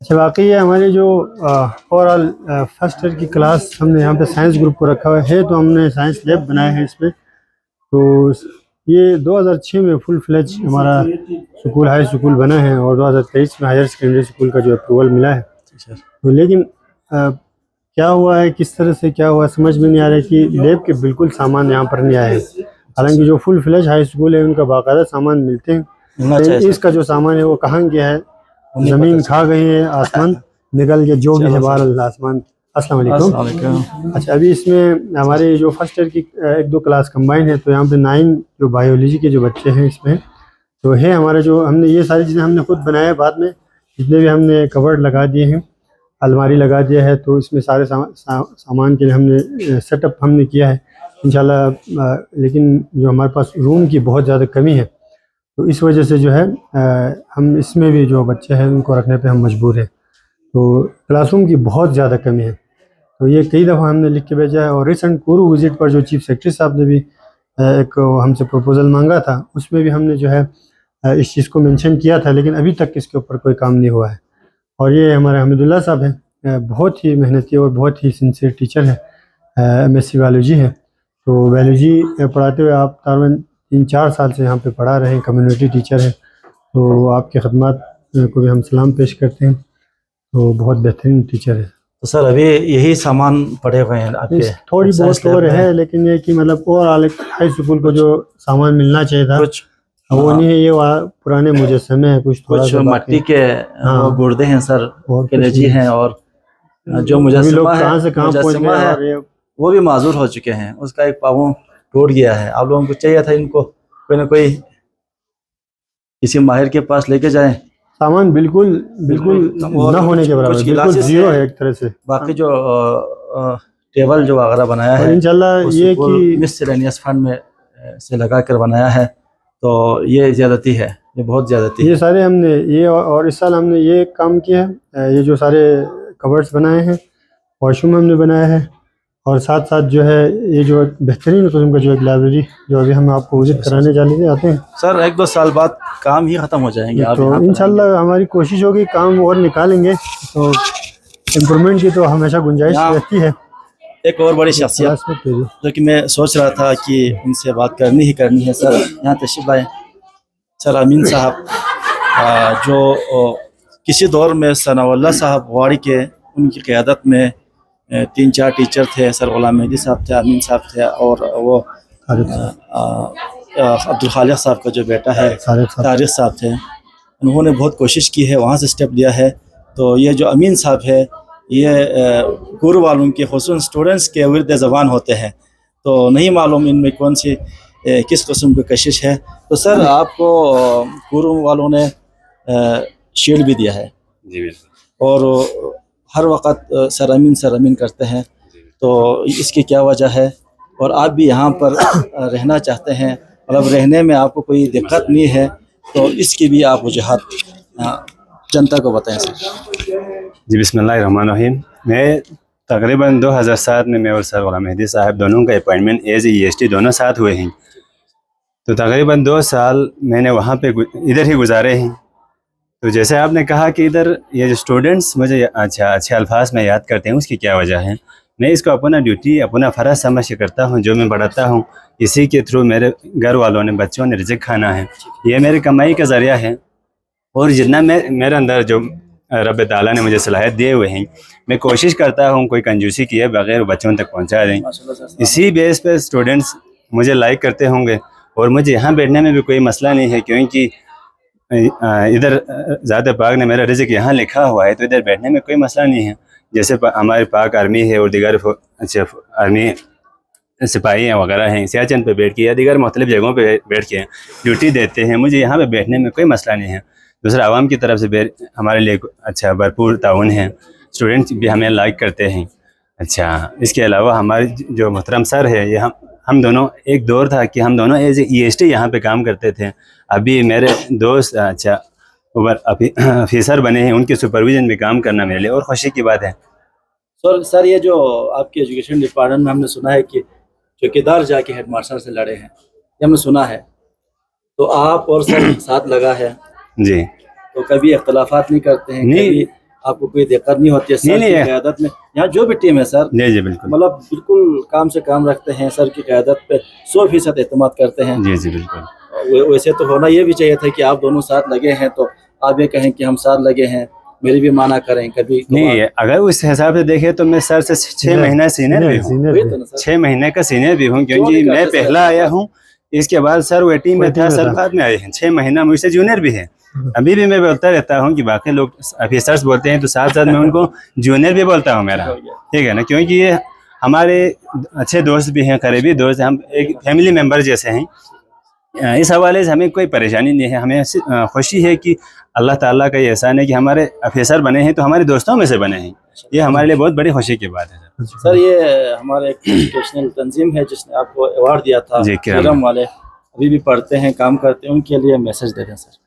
B: अच्छा, वाकई है हमारी जो ओवरऑल फर्स्ट ईयर की क्लास हमने यहाँ पे साइंस ग्रुप को रखा हुआ है, तो हमने साइंस लैब बनाया है इसमें। तो ये 2006 में फुल फ्लेज हमारा स्कूल, हाई स्कूल बना है, और 2023 में हायर सेकेंडरी स्कूल का जो अप्रूवल मिला है। तो लेकिन क्या हुआ है, किस तरह से क्या हुआ समझ में नहीं आ रहा है कि लैब के बिल्कुल सामान यहाँ पर नहीं आए हैं। हालांकि जो फुल फ्लेज हाई स्कूल है उनका बाकायदा सामान मिलते हैं। इसका जो सामान है वो कहाँ गया है, ज़मीन खा गई है, आसमान निकल गया, जो भी है बाहर आसमान। अस्सलाम वालेकुम। अच्छा, अभी इसमें हमारे जो फर्स्ट ईयर की एक दो क्लास कंबाइन है, तो यहाँ पे 9 जो बायोलॉजी के जो बच्चे हैं इसमें तो है हमारे, जो हमने ये सारी चीज़ें हमने खुद बनाया। बाद में जितने भी हमने कवर्ड लगा दिए हैं, अलमारी लगा दिया है, तो इसमें सारे सामान के लिए हमने सेटअप हमने किया है इंशाल्लाह। लेकिन जो हमारे पास रूम की बहुत ज़्यादा कमी है, तो इस वजह से जो है हम इसमें भी जो बच्चे हैं उनको रखने पे हम मजबूर हैं। तो क्लासरूम की बहुत ज़्यादा कमी है, तो ये कई दफ़ा हमने लिख के भेजा है। और रिसेंट कुरू विज़िट पर जो चीफ सेक्रेटरी साहब ने भी एक हमसे प्रपोज़ल मांगा था, उसमें भी हमने जो है इस चीज़ को मेंशन किया था, लेकिन अभी तक इसके ऊपर कोई काम नहीं हुआ है। और ये हमारे हमीदुल्लाह साहब हैं, बहुत ही मेहनती और बहुत ही सिंसियर टीचर है, MSc बायोलॉजी है। तो बायोलॉजी पढ़ाते हुए आप तकरीबन 3-4 साल से यहाँ पे पढ़ा रहे हैं, कम्युनिटी टीचर हैं। तो आपके खदमात को भी हम सलाम पेश करते हैं। तो बहुत बेहतरीन टीचर है।
A: तो सर अभी यही सामान पड़े हुए हैं आपके?
B: थोड़ी बहुत और है, लेकिन ये कि मतलब ओवरऑल हाई स्कूल को जो सामान मिलना चाहिए था
A: कुछ
B: वो नहीं है। ये पुराने मुजस्समे हैं, कुछ
A: मट्टी के गुर्दे हैं सर, कलेजी हैं, और जो मुजस्समा है,
B: कहाँ से कहाँ पहुँच गए
A: है वो भी माजूर हो चुके हैं। उसका एक पाँव टूट गया है। आप लोगों को चाहिए था इनको कोई ना कोई किसी माहिर के पास लेके जाएं।
B: सामान बिल्कुल न होने के बराबर, बिल्कुल जीरो है एक तरह से।
A: बाकी जो टेबल जो वगैरह बनाया है
B: इंशाल्लाह ये कि
A: मिसलेनियस फंड में से लगा कर बनाया है, तो ये ज़्यादती है, ये बहुत ज़्यादती है।
B: ये सारे हमने ये और इस साल हमने ये काम किया है। ये जो सारे कवर्ड्स बनाए हैं, वॉशरूम हमने बनाया है, और साथ साथ जो है ये जो बेहतरीन किस्म का जो एक लाइब्रेरी जो अभी हम आपको विजिट कराने जाने आते हैं।
A: सर 1-2 साल बाद काम ही ख़त्म हो जाएंगे।
B: तो इंशाल्लाह हमारी कोशिश होगी काम और निकालेंगे, तो इम्प्रूवमेंट की तो हमेशा गुंजाइश रहती है।
A: एक और बड़ी शख्सियत जो कि मैं सोच रहा था कि उनसे बात करनी ही करनी है, सर यहाँ तशरीफ लाए। सर अमीन साहब, जो किसी दौर में सनाउल्लाह साहब वाड़ी के, उनकी क़यादत में 3-4 टीचर थे। सर गुलाम मेहदी साहब थे, अमीन साहब थे, और वो अब्दुल खालिक साहब का जो बेटा है तारिक साहब थे। उन्होंने बहुत कोशिश की है, वहाँ से स्टेप लिया है। तो ये जो अमीन साहब है, ये गुरु वालों के खुसूसन स्टूडेंट्स के विर्द ज़बान होते हैं, तो नहीं मालूम इनमें कौन सी किस किस्म की कशिश है। तो सर आपको गुरु वालों ने शील्ड भी दिया है
E: जी,
A: और हर वक्त सर अमीन करते हैं, तो इसकी क्या वजह है? और आप भी यहाँ पर रहना चाहते हैं, मतलब रहने में आपको कोई दिक्कत नहीं है, तो इसकी भी आप वजूहत जनता को बताएं सर।
E: जी, बिस्मिल्लाहिर्रहमानिर्रहीम। मैं तकरीबन 2007 में मैं और सर गुलाम मेहदी साहब दोनों का अपॉइंटमेंट एज EST दोनों साथ हुए हैं। तो तकरीबन 2 साल मैंने वहाँ पे इधर ही गुजारे हैं। तो जैसे आपने कहा कि इधर ये जो स्टूडेंट्स मुझे अच्छे अल्फाज में याद करते हैं, उसकी क्या वजह है? मैं इसको अपना ड्यूटी, अपना फ़र्ज समझ के करता हूँ। जो मैं पढ़ाता हूँ, इसी के थ्रू मेरे घर वालों ने, बच्चों ने रिज़्क़ खाना है, ये मेरी कमाई का ज़रिया है। और जितना मेरे अंदर जो रब ताला ने मुझे सलाहियत दिए हुए हैं, मैं कोशिश करता हूँ कोई कंजूसी किए बगैर बच्चों तक पहुँचा दें।
A: माशाल्लाह सर।
E: इसी बेस पे स्टूडेंट्स मुझे लाइक करते होंगे और मुझे यहाँ बैठने में भी कोई मसला नहीं है, क्योंकि इधर ज़ात पाक ने मेरा रिज़्क़ यहाँ लिखा हुआ है, तो इधर बैठने में कोई मसला नहीं है। जैसे हमारे पाक आर्मी है और दीगर अच्छा आर्मी सिपाही हैं वगैरह हैं, सियाचिन पे बैठ के या दीगर मुख्तलिफ जगहों पे बैठ के ड्यूटी देते हैं, मुझे यहाँ पे बैठने में कोई मसला नहीं है। दूसरा आवाम की तरफ से हमारे लिए अच्छा भरपूर ताउन है, स्टूडेंट्स भी हमें लाइक करते हैं। अच्छा, इसके अलावा हमारे जो मोहतरम सर है, ये हम दोनों एक दौर था कि हम दोनों एज EST यहाँ पे काम करते थे। अभी मेरे दोस्त अच्छा ऑफिसर बने हैं, उनके सुपरविजन में काम करना मेरे लिए और खुशी की बात है।
A: सर ये जो आपके एजुकेशन डिपार्टमेंट में हमने सुना है कि चौकीदार जाके हेड मास्टर से लड़े हैं, ये हमने सुना है, तो आप और सर साथ लगा है
E: जी,
A: तो कभी इख्तलाफात नहीं करते हैं?
E: नहीं,
A: कभी आपको कोई दिक्कत नहीं होती है सर की क़यादत में? यहाँ जो भी टीम है सर,
E: जी जी बिल्कुल,
A: मतलब बिल्कुल काम से काम रखते हैं, सर की क़यादत पे 100% एतमाद करते हैं।
E: जी जी बिल्कुल।
A: वैसे तो होना ये भी चाहिए था कि आप दोनों साथ लगे हैं, तो आप ये कहें कि हम साथ लगे हैं, मेरी भी माना करें कभी
E: नहीं। अगर उस हिसाब से देखें तो मैं सर से 6 महीना सीनियर भी हूँ, 6 महीने का सीनियर भी हूँ, क्योंकि मैं पहला आया हूँ, इसके बाद सर वो टीम में था, सर बाद में आए हैं। 6 महीना मुझसे जूनियर भी है। अभी भी मैं बोलता रहता हूँ कि बाकी लोग ऑफिसर्स बोलते हैं तो साथ साथ मैं उनको जूनियर भी बोलता हूँ मेरा, ठीक है ना, क्योंकि ये हमारे अच्छे दोस्त भी हैं, करीबी दोस्त हैं, हम एक फैमिली मेम्बर जैसे हैं। इस हवाले से हमें कोई परेशानी नहीं है, हमें खुशी है कि अल्लाह ताला का ये एहसान है कि हमारे ऑफिसर बने हैं तो हमारे दोस्तों में से बने हैं, ये हमारे लिए बहुत बड़ी खुशी की बात है।
A: सर ये हमारे एक एजुकेशनल तंजीम है जिसने आपको अवार्ड दिया था, किरम वाले, अभी भी पढ़ते हैं, काम करते हैं, उनके लिए मैसेज दे दें सर।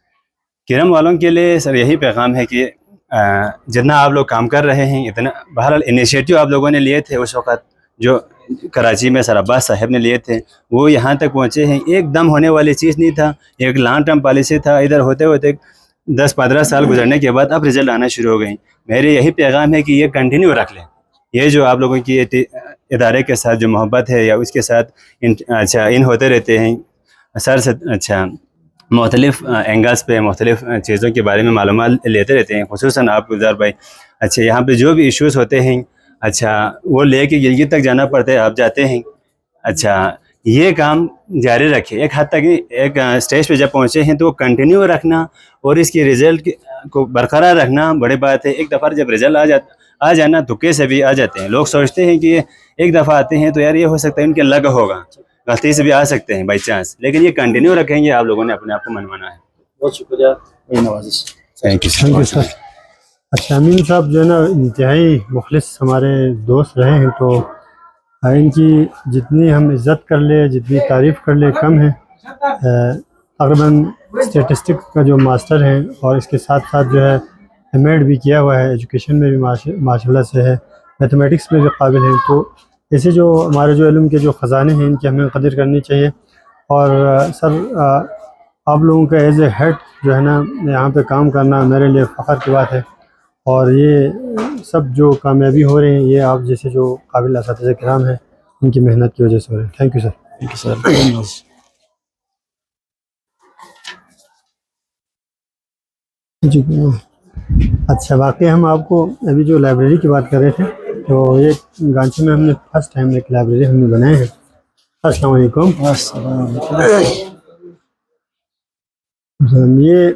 E: किरम वालों के लिए सर यही पैगाम है कि जितना आप लोग काम कर रहे हैं, इतना बहरहाल इनिशिएटिव आप लोगों ने लिए थे उस वक़्त, जो कराची में सर अब्बास साहब ने लिए थे, वो यहाँ तक पहुँचे हैं। एकदम होने वाली चीज़ नहीं था, एक लॉन्ग टर्म पॉलिसी था। इधर होते होते 10-15 साल गुजरने के बाद अब रिज़ल्ट आना शुरू हो गई। मेरे यही पैगाम है कि ये कंटिन्यू रख लें। ये जो आप लोगों की इदारे के साथ जो मोहब्बत है या उसके साथ इन होते रहते हैं सर से, मुख्तलिफ एंगल्स पे मुख्तलिफ चीज़ों के बारे में मालूमात लेते रहते हैं, खुसूसन आप गुलजार भाई। यहाँ पे जो भी इश्यूज़ होते हैं वो लेके गिलगित तक जाना पड़ता है, आप जाते हैं। ये काम जारी रखें, एक हद तक एक स्टेज पे जब पहुँचे हैं तो कंटिन्यू रखना और इसकी रिज़ल्ट को बरकरार रखना बड़ी बात है। एक दफ़ा जब रिज़ल्ट आ जाना तुक्के से भी आ जाते हैं। लोग सोचते हैं कि ये एक दफ़ा आते हैं तो यार ये हो सकता है इनके लग होगा, गलती से भी आ सकते हैं बाई चांस, लेकिन ये कंटिन्यू रखेंगे, आप लोगों ने अपने आप को मनवाना है।
A: बहुत शुक्रिया, नवाजिश,
E: थैंक
B: यू सर। अच्छा, अमीन साहब जो है ना इंतहाई मुखलिस हमारे दोस्त रहे हैं, तो इनकी जितनी हम इज़्ज़त कर ले, जितनी तारीफ़ कर ले कम है। तकरीबन स्टेटिस्टिक का जो मास्टर हैं और इसके साथ साथ जो है एमएड भी किया हुआ है, एजुकेशन में भी माशाल्लाह से है, मैथमेटिक्स में भी काबिल हैं। तो ऐसे जो हमारे जो इल्म के जो ख़जाने हैं इनकी हमें कदर करनी चाहिए। और सर आप लोगों का एज ए हेड जो है ना यहाँ पे काम करना मेरे लिए फ़ख्र की बात है, और ये सब जो कामयाबी हो रही हैं ये आप जैसे जो काबिल असातिज़ा किराम हैं इनकी मेहनत की वजह से हो रहे हैं। Thank you sir.
A: Thank you sir.
B: जी, अच्छा, बाकी हम आपको अभी जो लाइब्रेरी की बात कर रहे थे, तो ये गांची में हमने फर्स्ट टाइम एक लाइब्रेरी हमने बनाए हैं। अस्सलाम वालेकुम। ये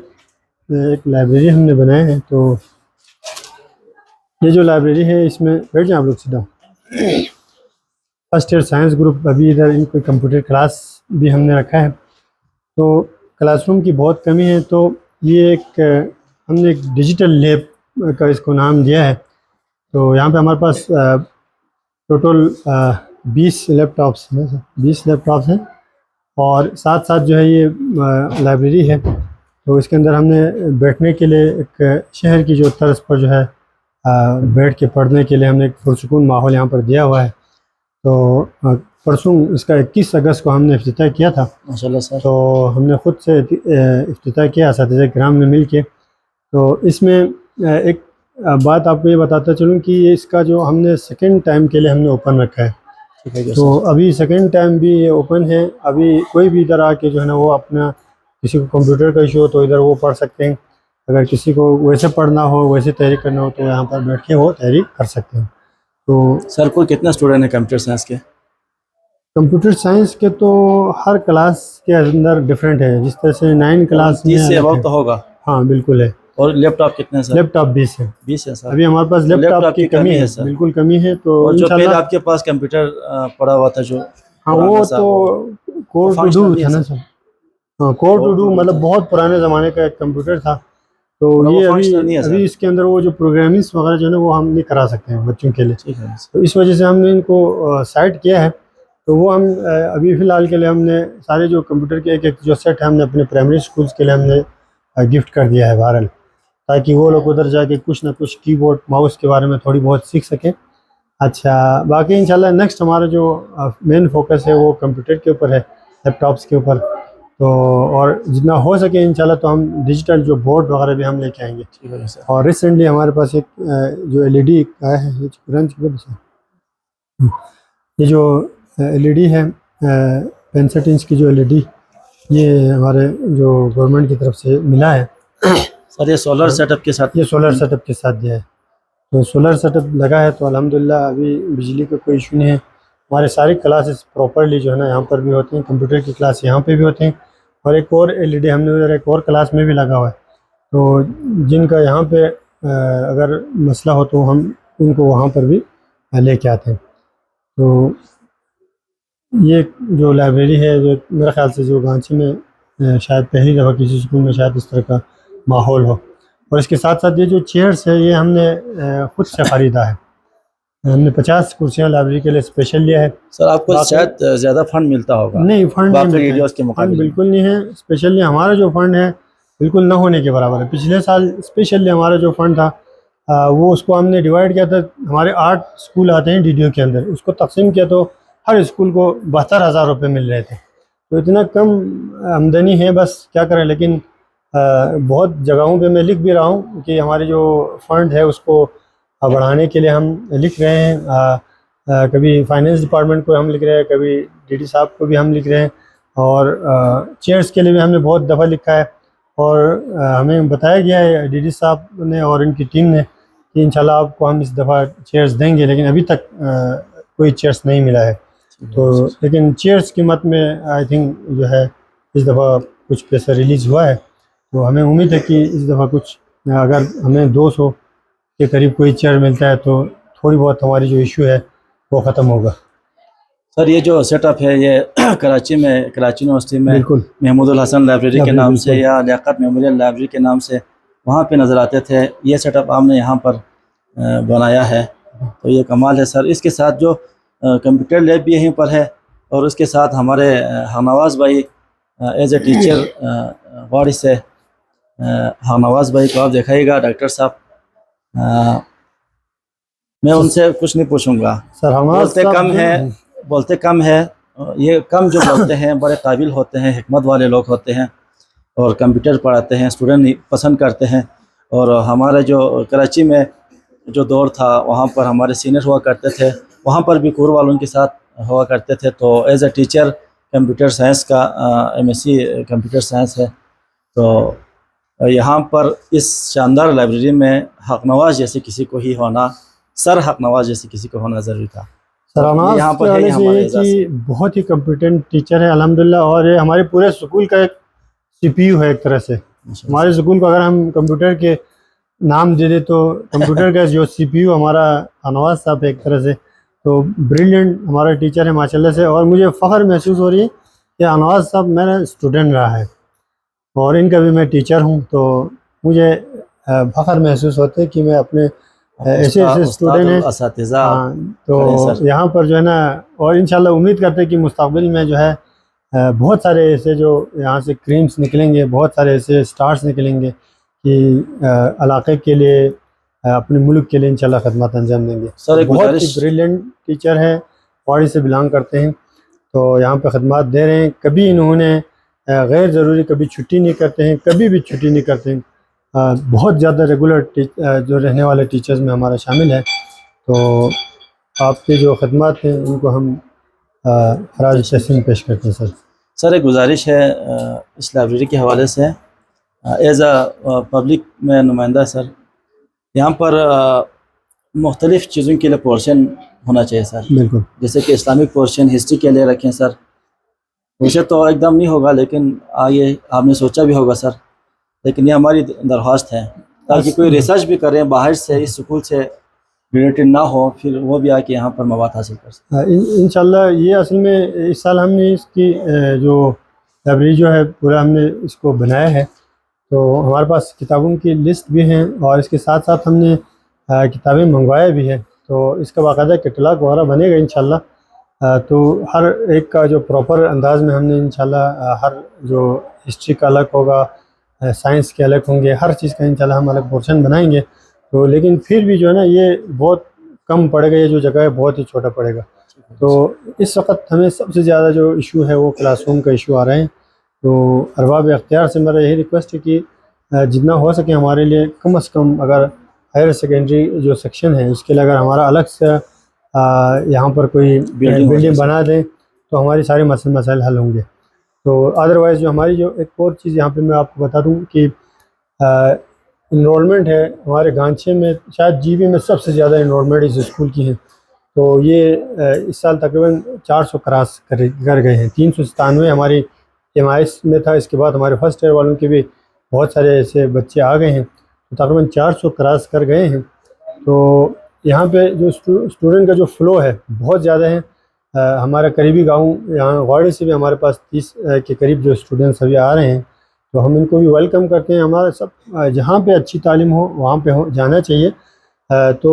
B: एक लाइब्रेरी हमने बनाए हैं, तो ये जो लाइब्रेरी है इसमें बैठ जाए आप लोग सीधा। फर्स्ट ईयर साइंस ग्रुप, अभी इधर इनको कंप्यूटर क्लास भी हमने रखा है। तो क्लासरूम की बहुत कमी है, तो ये हमने एक डिजिटल लैब का इसको नाम दिया है। तो यहाँ पे हमारे पास टोटल 20 लैपटॉप्स हैं, 20 लैपटॉप्स हैं, और साथ साथ जो है ये लाइब्रेरी है। तो इसके अंदर हमने बैठने के लिए एक शहर की जो तर्ज पर जो है बैठ के पढ़ने के लिए हमने एक पुरसुकून माहौल यहाँ पर दिया हुआ है। तो परसों इसका 21 अगस्त को हमने इफ्तिताह किया था
A: माशाल्लाह सर।
B: तो हमने ख़ुद से इफ्तिताह किया असातिज़ा किराम ने मिल के। तो इसमें एक बात आपको ये बताता चलूँ कि ये इसका जो हमने सेकंड टाइम के लिए हमने ओपन रखा है। तो अभी सेकंड टाइम भी ये ओपन है। अभी कोई भी इधर आके जो है ना वो अपना किसी को कंप्यूटर का इशू हो तो इधर वो पढ़ सकते हैं। अगर किसी को वैसे पढ़ना हो, वैसे तैयारी करना हो, तो यहाँ पर बैठ के वो तैयारी कर सकते हैं। तो
A: सर कुल कितने स्टूडेंट हैं कंप्यूटर साइंस के?
B: कंप्यूटर साइंस के तो हर क्लास के अंदर डिफरेंट है, जिस तरह से 9 क्लास में
A: 30 से
B: अलग
A: अबव
B: है।
A: तो होगा।
B: हाँ बिल्कुल है।
A: और लैपटॉप कितने हैं सर?
B: लैपटॉप 20 है।
A: 20 है सर।
B: अभी हमारे पास
A: तो
B: लैपटॉप की कमी है
A: सर।
B: बिल्कुल कमी है। तो
A: और जो पहले
B: इंशाल्लाह
A: आपके पास कंप्यूटर पड़ा हुआ था जो
B: हाँ
A: पुराना
B: वो
A: सा,
B: तो कोर टू
A: functional
B: डू
A: नहीं
B: था
A: है
B: ना
A: सर?
B: सर। हाँ कोर टू डू
A: था।
B: मतलब बहुत पुराने ज़माने का एक कंप्यूटर था। तो
A: और वो
B: ये
A: functional नहीं है
B: अभी
A: सर?
B: इसके अंदर वो जो प्रोग्रामिंग्स वगैरह जो है ना वो हम नहीं करा सकते हैं बच्चों के लिए।
A: ठीक है सर।
B: तो इस वजह से हमने इनको साइड किया है। तो वो हम अभी फ़िलहाल के लिए हमने सारे जो कंप्यूटर के एक जो सेट है हमने अपने प्राइमरी स्कूल्स के लिए हमने गिफ्ट कर दिया है बहरहाल, ताकि वो लोग उधर जाके कुछ ना कुछ कीबोर्ड माउस के बारे में थोड़ी बहुत सीख सकें। अच्छा बाकी इंशाल्लाह नेक्स्ट हमारा जो मेन फोकस है वो कंप्यूटर के ऊपर है, लैपटॉप्स के ऊपर। तो और जितना हो सके इंशाल्लाह तो हम डिजिटल जो बोर्ड वगैरह भी हम लेके आएंगे।
A: ठीक है सर।
B: और रिसेंटली हमारे पास एक जो एलईडी आया है, ये जो एलईडी है 65 इंच की जो एलईडी, ये हमारे जो गवर्नमेंट की तरफ से मिला है।
A: सर ये सोलर सेटअप के साथ?
B: ये सोलर सेटअप के साथ दिया है। तो सोलर सेटअप लगा है तो अल्हम्दुलिल्लाह अभी बिजली का कोई इशू नहीं है। हमारे सारी क्लासेस प्रॉपरली जो है ना यहाँ पर भी होती हैं, कंप्यूटर की क्लास यहाँ पे भी होती हैं। और एक और एलईडी हमने उधर एक और क्लास में भी लगा हुआ है। तो जिनका यहाँ पे अगर मसला हो तो हम उनको वहाँ पर भी लेके आते हैं। तो ये जो लाइब्रेरी है जो मेरे ख्याल से जो गांची में शायद पहली दफ़ा किसी स्कूल में शायद इस तरह का माहौल हो। और इसके साथ साथ ये जो चेयर्स है ये हमने ख़ुद से ख़रीदा है। हमने 50 कुर्सियाँ लाइब्रेरी के लिए स्पेशल लिया है।
A: सर आपको शायद ज़्यादा फंड मिलता होगा?
B: नहीं फंड नहीं मिलता
A: एरियाज़ के
B: है,
A: मुकाबले
B: फंड बिल्कुल नहीं है। स्पेशली हमारा जो फ़ंड है बिल्कुल ना होने के बराबर है। पिछले साल स्पेशली हमारा जो फ़ंड था वो उसको हमने डिवाइड किया था। हमारे 8 स्कूल आते हैं डीडीओ के अंदर, उसको तकसीम किया तो हर स्कूल को 72,000 रुपये मिल रहे थे। तो इतना कम आमदनी है, बस क्या करें। लेकिन बहुत जगहों पे मैं लिख भी रहा हूँ कि हमारे जो फ़ंड है उसको बढ़ाने के लिए हम लिख रहे हैं। कभी फाइनेंस डिपार्टमेंट को हम लिख रहे हैं, कभी डीडी साहब को भी हम लिख रहे हैं। और चेयर्स के लिए भी हमने बहुत दफ़ा लिखा है। और हमें बताया गया है डीडी साहब ने और इनकी टीम ने कि इंशाल्लाह आपको हम इस दफ़ा चेयर्स देंगे, लेकिन अभी तक कोई चेयर्स नहीं मिला है। तो लेकिन चेयर्स की मत में आई थिंक जो है इस दफ़ा कुछ पैसा रिलीज़ हुआ है। तो हमें उम्मीद है कि इस दफ़ा कुछ अगर हमें 200 के करीब कोई चेयर मिलता है तो थोड़ी बहुत हमारी जो इशू है वो ख़त्म होगा।
A: सर ये जो सेटअप है ये कराची यूनिवर्सिटी में
B: बिल्कुल
A: महमूदुल हसन लाइब्रेरी के नाम से
B: बिल्कुल।
A: या लियाकत मेमोरियल लाइब्रेरी के नाम से वहाँ पे नज़र आते थे, ये सेटअप आपने यहाँ पर बनाया है तो ये कमाल है सर। इसके साथ जो कंप्यूटर लैब भी यहीं पर है और उसके साथ हमारे हनवाज भाई एज ए टीचर गौर से हनवाज भाई को आप दिखाइएगा। डॉक्टर साहब मैं उनसे कुछ नहीं पूछूंगा
B: सर,
A: बोलते कम है, ये कम जो बोलते हैं बड़े काबिल होते हैं, हिकमत वाले लोग होते हैं और कंप्यूटर पढ़ाते हैं, स्टूडेंट पसंद करते हैं। और हमारे जो कराची में जो दौर था वहाँ पर हमारे सीनियर हुआ करते थे, वहाँ पर भी कोर वालों के साथ हुआ करते थे। तो as a teacher computer science का एमएससी कंप्यूटर साइंस है। तो यहाँ पर इस शानदार लाइब्रेरी में हक नवाज जैसे किसी को ही होना, सर हक नवाज जैसे किसी को होना ज़रूरी था।
B: सर यहाँ पर है कि बहुत ही कॉम्पिटेंट टीचर है अल्हम्दुलिल्लाह। और ये हमारे पूरे स्कूल का एक सीपीयू है एक तरह से। हमारे स्कूल को अगर हम कंप्यूटर के नाम दे दे तो कंप्यूटर का जो सीपीयू हमारा नवाज साहब एक तरह से। तो ब्रिलियंट हमारा टीचर है माशाल्लाह से। और मुझे फ़ख्र महसूस हो रही है कि नवाज साहब मेरा स्टूडेंट रहा है और इनका भी मैं टीचर हूँ। तो मुझे फ़ख्र महसूस होता है कि मैं अपने ऐसे स्टूडेंट हैं। हाँ, तो यहाँ पर जो है ना, और इंशाल्लाह उम्मीद करते हैं कि मुस्तक़बिल में जो है बहुत सारे ऐसे जो यहाँ से क्रीम्स निकलेंगे, बहुत सारे ऐसे स्टार्स निकलेंगे कि इलाके के लिए अपने मुल्क के लिए इंशाल्लाह खदमत अंजाम देंगे।
A: सर
B: बहुत ही ब्रिलियंट टीचर है, पहाड़ी से बिलोंग करते हैं तो यहाँ पे खदमत दे रहे हैं। कभी इन्होंने गैर ज़रूरी कभी छुट्टी नहीं करते हैं, कभी भी छुट्टी नहीं करते हैं। बहुत ज़्यादा रेगुलर जो रहने वाले टीचर्स में हमारा शामिल है। तो आपके जो खदमात हैं उनको हम खराज तहसीन पेश करते हैं। सर
A: एक गुजारिश है इस लाइब्रेरी के हवाले से एज अ पब्लिक में नुमाइंदा सर, यहाँ पर मुख्तलिफ़ चीज़ों के लिए पोर्शन होना चाहिए सर।
B: बिल्कुल।
A: जैसे कि इस्लामिक पोर्शन हिस्ट्री के लिए रखें सर। वैसे तो एकदम नहीं होगा, लेकिन आगे आपने सोचा भी होगा सर, लेकिन ये हमारी दरख्वास्त है ताकि कोई रिसर्च भी करें बाहर से, इस स्कूल से रिलेटेड ना हो, फिर वो भी आके यहाँ पर मवाद हासिल कर सकें।
B: इंशाल्लाह ये असल में इस साल हमने इसकी जो लाइब्रेरी जो है पूरा हमने इसको बनाया है, तो हमारे पास किताबों की लिस्ट भी हैं और इसके साथ साथ हमने किताबें मंगवाया भी है, तो इसका बाकायदा कैटलॉग वगैरह बनेगा इंशाल्लाह। तो हर एक का जो प्रॉपर अंदाज में हमने इंशाल्लाह हर जो हिस्ट्री का अलग होगा, साइंस के अलग होंगे, हर चीज़ का इंशाल्लाह हम अलग पोर्शन बनाएंगे। तो लेकिन फिर भी जो है ना ये बहुत कम पड़ेगा, ये जो जगह है बहुत ही छोटा पड़ेगा। तो इस वक्त हमें सबसे ज़्यादा जो इशू है वो क्लासरूम का इशू आ रहे हैं। तो अरबाब इख्तियार से मेरा यही रिक्वेस्ट है कि जितना हो सके हमारे लिए कम से कम अगर हायर सेकेंडरी जो सेक्शन है उसके लिए अगर हमारा अलग से यहाँ पर कोई बिल्डिंग बना दें तो हमारी सारे मसाइल हल होंगे। तो अदरवाइज़ जो हमारी जो एक और चीज़ यहाँ पे मैं आपको बता दूँ कि इनरोलमेंट है हमारे गांचे में, शायद जीबी में सबसे ज़्यादा इनरोलमेंट इस स्कूल की है। तो ये इस साल तकरीबन 400 क्रॉस कर गए हैं। 397 हमारी MIS में था, इसके बाद हमारे फर्स्ट ईयर वालों के भी बहुत सारे ऐसे बच्चे आ गए हैं, तो तकरीबन 400 क्रॉस कर गए हैं। तो यहाँ पे जो स्टूडेंट का जो फ़्लो है बहुत ज़्यादा है। हमारा करीबी गांव यहाँ गौड़ी से भी हमारे पास 30 के करीब जो स्टूडेंट्स अभी आ रहे हैं, तो हम इनको भी वेलकम करते हैं। हमारा सब जहाँ पे अच्छी तालीम हो वहाँ पे जाना चाहिए। तो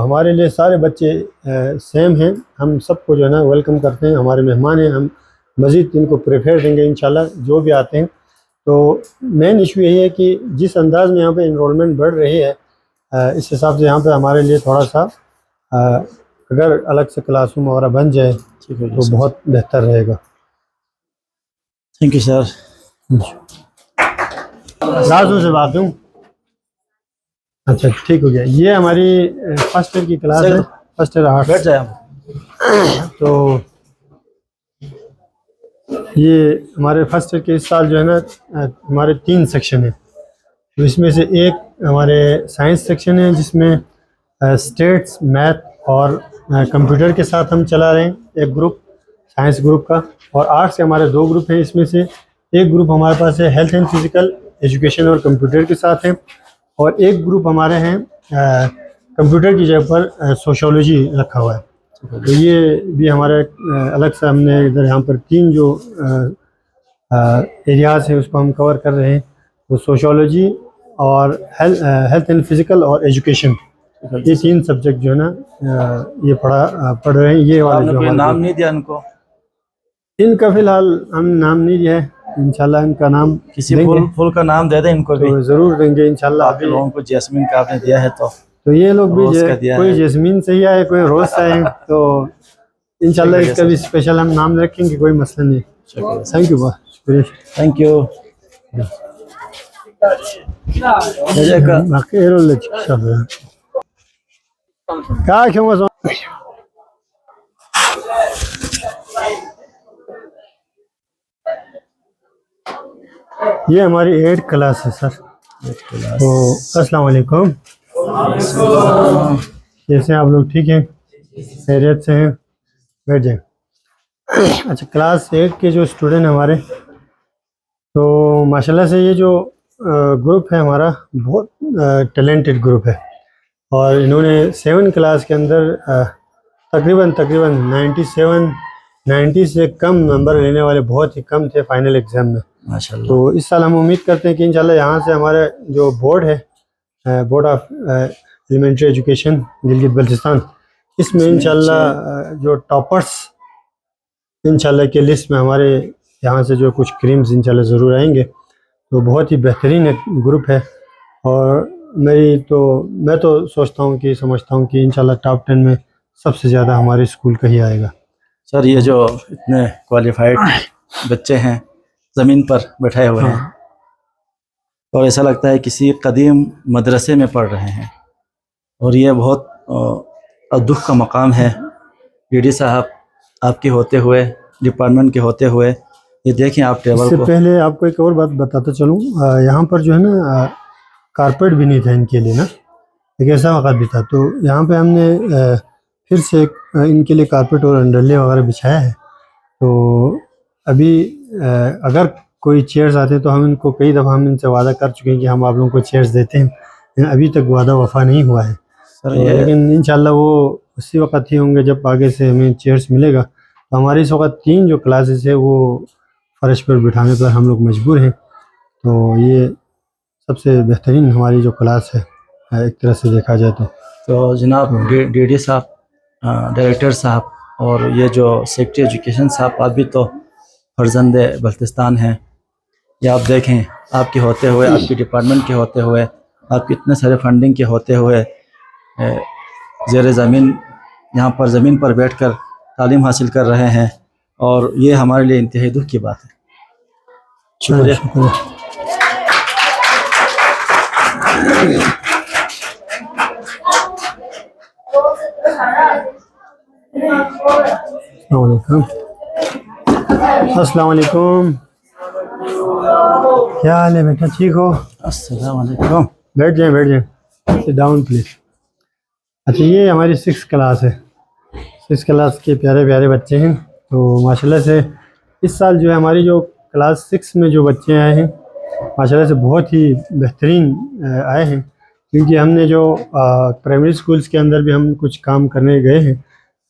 B: हमारे लिए सारे बच्चे सेम हैं, हम सबको जो है ना वेलकम करते हैं, हमारे मेहमान हैं, हम मज़ीद इनको प्रेफर देंगे इंशाल्लाह जो भी आते हैं। तो मेन इशू यही है कि जिस अंदाज़ में यहाँ पे इनरोलमेंट बढ़ रही है, इस हिसाब से यहाँ पे हमारे लिए थोड़ा सा अगर अलग से क्लासरूम वगैरह बन जाए तो बहुत बेहतर रहेगा।
A: Thank you sir.
B: राजू से बात हूँ। अच्छा ठीक हो गया। ये हमारी फर्स्ट ईयर की क्लास है, फर्स्ट ईयर आर्ट्स।
A: बैठ जाए आप।
B: तो ये हमारे फर्स्ट ईयर के इस साल जो है ना हमारे 3 सेक्शन हैं। तो इसमें से एक हमारे साइंस सेक्शन है जिसमें स्टेट्स, मैथ और कंप्यूटर के साथ हम चला रहे हैं एक ग्रुप, साइंस ग्रुप का। और आर्ट्स के हमारे 2 ग्रुप हैं, इसमें से एक ग्रुप हमारे पास है हेल्थ एंड फिज़िकल एजुकेशन और कंप्यूटर के साथ है, और एक ग्रुप हमारे हैं कंप्यूटर की जगह पर सोशियोलॉजी रखा हुआ है। तो ये भी हमारे अलग से हमने इधर यहाँ पर 3 जो एरियाज़ है उसको हम कवर कर रहे हैं। तो सोशियोलॉजी और हेल्थ एंड फिज़िकल और एजुकेशन, ये 3 सब्जेक्ट जो है ना ये पढ़ रहे हैं। ये वाले जो
A: नाम नहीं दिया इनको,
B: इनका फ़िलहाल हम नाम नहीं दिया है, इंशाल्लाह इनका नाम
A: किसी फूल का नाम दे दें इनको भी,
B: तो ज़रूर देंगे इंशाल्लाह।
A: आप लोगों को जैस्मिन का आपने दिया है तो
B: ये लोग भी कोई
A: है।
B: जैस्मिन से ही आए, कोई रोज़ से आए, तो इंशाल्लाह इसका भी स्पेशल हम नाम रखेंगे, कोई मसला नहीं। थैंक यू, बहुत शुक्रिया।
A: Thank you.
B: क्या क्यों ये हमारी 8 क्लास है सर। तो अस्सलाम वालेकुम, कैसे हैं आप लोग? ठीक हैं, खैरियत से हैं? बैठ जाए। अच्छा, क्लास 8 के जो स्टूडेंट हमारे, तो माशाल्लाह से ये जो ग्रुप है हमारा बहुत टैलेंटेड ग्रुप है, और इन्होंने 7 क्लास के अंदर तकरीबन 90 से कम नंबर लेने वाले बहुत ही कम थे फाइनल एग्ज़ाम में
A: माशाल्लाह।
B: तो इस साल हम उम्मीद करते हैं कि इंशाल्लाह यहाँ से हमारे जो बोर्ड है, board of elementary education Gilgit Baltistan, इसमें इंशाल्लाह जो टॉपर्स इंशाल्लाह के लिस्ट में हमारे यहाँ से जो कुछ क्रीम्स इंशाल्लाह ज़रूर आएंगे। तो बहुत ही बेहतरीन ग्रुप है, और मैं तो सोचता हूँ कि समझता हूँ कि इंशाल्लाह टॉप 10 में सबसे ज़्यादा हमारे स्कूल का ही आएगा।
A: सर ये जो इतने क्वालिफाइड बच्चे हैं ज़मीन पर बैठाए हुए हैं, और ऐसा लगता है किसी कदीम मदरसे में पढ़ रहे हैं, और ये बहुत दुख का मकाम है। डीडी साहब आपके होते हुए, डिपार्टमेंट के होते हुए, ये देखें आप टेबल
B: इससे
A: को।
B: पहले आपको एक और बात बताता चलूँ, यहाँ पर जो है ना कारपेट भी नहीं था इनके लिए ना, एक ऐसा वक्त भी था। तो यहाँ पे हमने फिर से इनके लिए कारपेट और अंडरले वगैरह बिछाया है। तो अभी अगर कोई चेयर्स आते हैं तो हम इनको कई दफ़ा हम इनसे वादा कर चुके हैं कि हम आप लोगों को चेयर्स देते हैं, लेकिन अभी तक वादा वफा नहीं हुआ है।
A: सर
B: तो लेकिन इंशाल्लाह वो उसी वक्त ही होंगे जब आगे से हमें चेयर्स मिलेगा। तो हमारे इस वक्त 3 जो क्लासेस है वो फर्श पर बिठाने पर हम लोग मजबूर हैं। तो ये सबसे बेहतरीन हमारी जो क्लास है एक तरह से देखा जाए
A: तो जनाब डीडी साहब, डायरेक्टर साहब और ये जो सेक्रेटरी एजुकेशन साहब, आप भी तो फर्जंद बल्तिस्तान हैं। ये आप देखें, आपके होते हुए, आपके डिपार्टमेंट के होते हुए, आपके इतने सारे फंडिंग के होते हुए ज़ेर ज़मीन यहाँ पर ज़मीन पर बैठकर तालीम हासिल कर रहे हैं, और ये हमारे लिए इंतहाई दुख की बात है। शुक्रिया।
B: अस्सलाम वालेकुम। क्या हाल है बेटा, ठीक हो?
A: अस्सलाम वालेकुम।
B: बैठ जाएं, सिट डाउन प्लीज। अच्छा, ये हमारी 6th क्लास है। 6th क्लास के प्यारे प्यारे बच्चे हैं। तो माशाल्लाह से इस साल जो है हमारी जो क्लास 6 में जो बच्चे आए हैं माशाल्लाह से बहुत ही बेहतरीन आए हैं, क्योंकि हमने जो प्राइमरी स्कूल्स के अंदर भी हम कुछ काम करने गए हैं,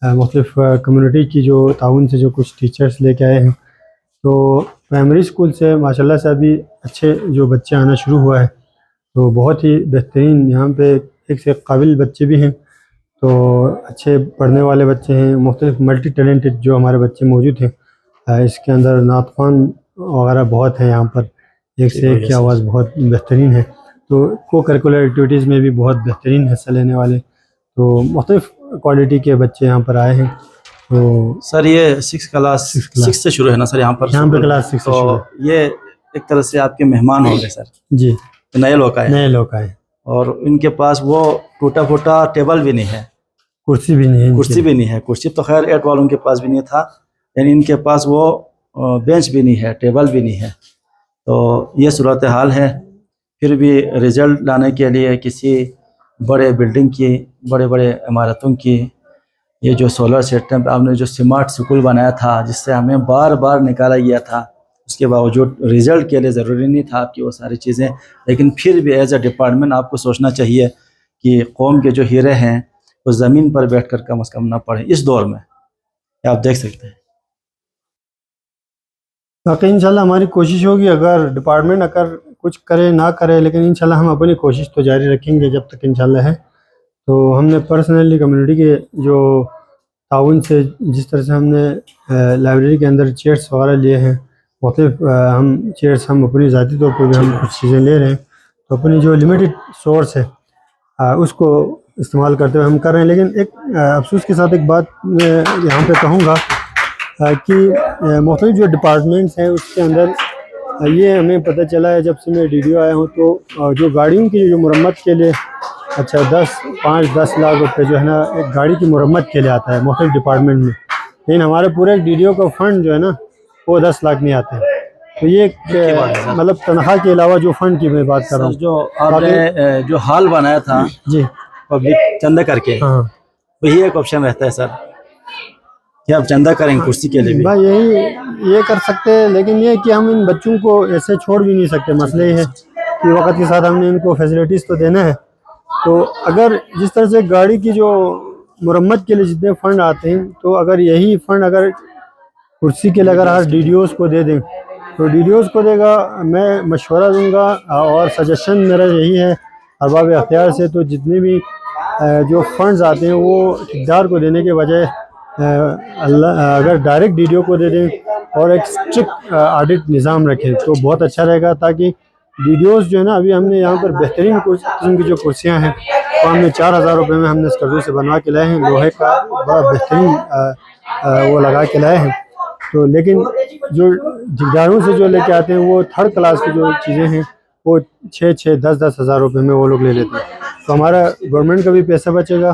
B: मुख्तलिफ कम्युनिटी की जो ताउन से जो कुछ टीचर्स लेके आए हैं। तो प्राइमरी स्कूल से माशाल्लाह से अभी अच्छे जो बच्चे आना शुरू हुआ है। तो बहुत ही बेहतरीन यहाँ पे एक से एक काबिल बच्चे भी हैं, तो अच्छे पढ़ने वाले बच्चे हैं, मुख्तलिफ मल्टी टैलेंटेड जो हमारे बच्चे मौजूद हैं। इसके अंदर नातखान वगैरह बहुत हैं, यहाँ पर एक से एक की आवाज़ बहुत बेहतरीन है। तो को करिकुलर एक्टिविटीज़ में भी बहुत बेहतरीन हिस्सा लेने वाले, तो मुख्तलिफ क्वालिटी के बच्चे यहाँ पर आए हैं। तो
A: सर ये 6 क्लास 6 से शुरू है ना सर यहाँ पर
B: क्लास 6 से शुरू है।
A: तो ये एक तरह से आपके मेहमान होंगे सर
B: जी,
A: तो नए लोग आए
B: और
A: इनके पास वो टूटा फूटा टेबल भी नहीं है,
B: कुर्सी भी नहीं है।
A: कुर्सी तो खैर 8 वालों के पास भी नहीं था, यानी इनके पास वो बेंच भी नहीं है, टेबल भी नहीं है। तो ये सूरत हाल है। फिर भी रिज़ल्ट लाने के लिए किसी बड़े बिल्डिंग की, बड़े बड़े इमारतों की, ये जो सोलर सिस्टम आपने जो स्मार्ट स्कूल बनाया था जिससे हमें बार बार निकाला गया था, उसके बावजूद रिज़ल्ट के लिए ज़रूरी नहीं था आपकी वो सारी चीज़ें, लेकिन फिर भी एज ए डिपार्टमेंट आपको सोचना चाहिए कि कौम के जो हीरे हैं वो ज़मीन पर बैठकर कम से कम ना पढ़ें इस दौर में। आप देख सकते हैं।
B: बाकी इंशाल्लाह हमारी कोशिश होगी, अगर डिपार्टमेंट अगर कुछ करे ना करे, लेकिन इंशाल्लाह हम अपनी कोशिश तो जारी रखेंगे जब तक इंशाल्लाह है। तो हमने पर्सनली कम्युनिटी के जो ताउन से जिस तरह से हमने लाइब्रेरी के अंदर चेयर्स वगैरह लिए हैं, मुख्तलिफ हम चेयर्स हम अपनी ज़ाती तौर पर भी हम कुछ चीज़ें ले रहे हैं, तो अपनी जो लिमिटेड सोर्स है उसको इस्तेमाल करते हुए हम कर रहे हैं। लेकिन एक अफसोस के साथ एक बात मैं यहाँ पे कहूँगा कि मुख्तलिफ जो डिपार्टमेंट्स हैं उसके अंदर ये हमें पता चला है जब से मैं DDO आया हूँ, तो जो गाड़ियों की जो मरम्मत के लिए 5-10 लाख रुपए जो है ना एक गाड़ी की मरम्मत के लिए आता है मुख्तलिफ डिपार्टमेंट में, लेकिन हमारे पूरे DDO का फंड जो है ना वो 10 लाख नहीं आते हैं। तो ये मतलब तनख्वाह के अलावा जो फंड की मैं बात कर रहा हूँ,
A: जो आपने जो हाल बनाया था
B: जी
A: पब्लिक चंदा करके,
B: हाँ
A: वही एक ऑप्शन रहता है सर कि आप चंदा करेंगे कुर्सी के लिए भी।
B: भाई यही ये कर सकते हैं, लेकिन ये कि हम इन बच्चों को ऐसे छोड़ भी नहीं सकते। मसला ये है कि वक्त के साथ हमने इनको फैसिलिटीज़ तो देना है। तो अगर जिस तरह से गाड़ी की जो मरम्मत के लिए जितने फ़ंड आते हैं, तो अगर यही फ़ंड अगर कुर्सी के लिए अगर हर DDOs को दे दें तो DDOs को देगा, मैं मशवरा दूंगा और सजेशन मेरा यही है अरबाब अख्तियार से, तो जितने भी जो फंड्स आते हैं वो ठेकेदार को देने के बजाय अगर डायरेक्ट DDO को दे दें और एक स्ट्रिक्ट ऑडिट निज़ाम रखें तो बहुत अच्छा रहेगा, ताकि DDOs जो है ना, अभी हमने यहाँ पर बेहतरीन किस्म की जो कुर्सियाँ हैं तो हमने 4,000 रुपये में हमने स्कर्दू से बनवा के लाए हैं, लोहे का बड़ा बेहतरीन वो लगा के लाए हैं। तो लेकिन जो ठेकेदारों से जो लेके आते हैं वो 3rd क्लास की जो चीज़ें हैं वो 6-10 हज़ार रुपये में वो लोग ले लेते हैं। तो हमारा गवर्नमेंट का भी पैसा बचेगा।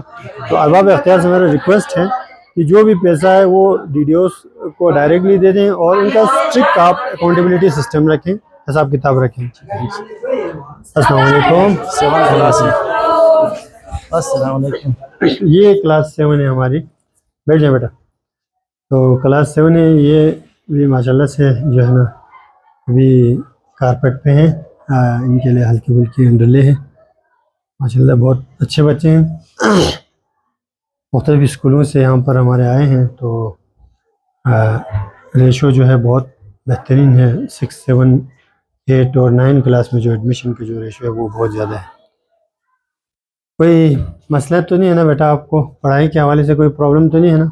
B: तो अरबाब अख्तियार से मेरा रिक्वेस्ट है कि जो भी पैसा है वो डीडीओस को डायरेक्टली दे दें और उनका स्ट्रिक्ट आप अकाउंटेबिलिटी सिस्टम रखें, हिसाब किताब रखें। अस्सलाम वालेकुम।
A: 7 क्लास है। अस्सलाम वालेकुम।
B: ये क्लास 7 है हमारी, बैठ जाए बेटा। तो क्लास 7 है ये भी माशाल्लाह से जो है ना अभी कारपेट पे हैं, इनके लिए हल्की फुल्की अंडरले हैं। माशाल्लाह बहुत अच्छे बच्चे हैं। मुख्तलिफ स्कूलों से यहाँ पर हमारे आए हैं, तो रेशो जो है बहुत बेहतरीन है। 6, 7, 8 और 9 क्लास में जो एडमिशन की जो रेशो है वो बहुत ज़्यादा है। कोई मसला तो नहीं है ना बेटा आपको? पढ़ाई के हवाले से कोई प्रॉब्लम तो नहीं है ना?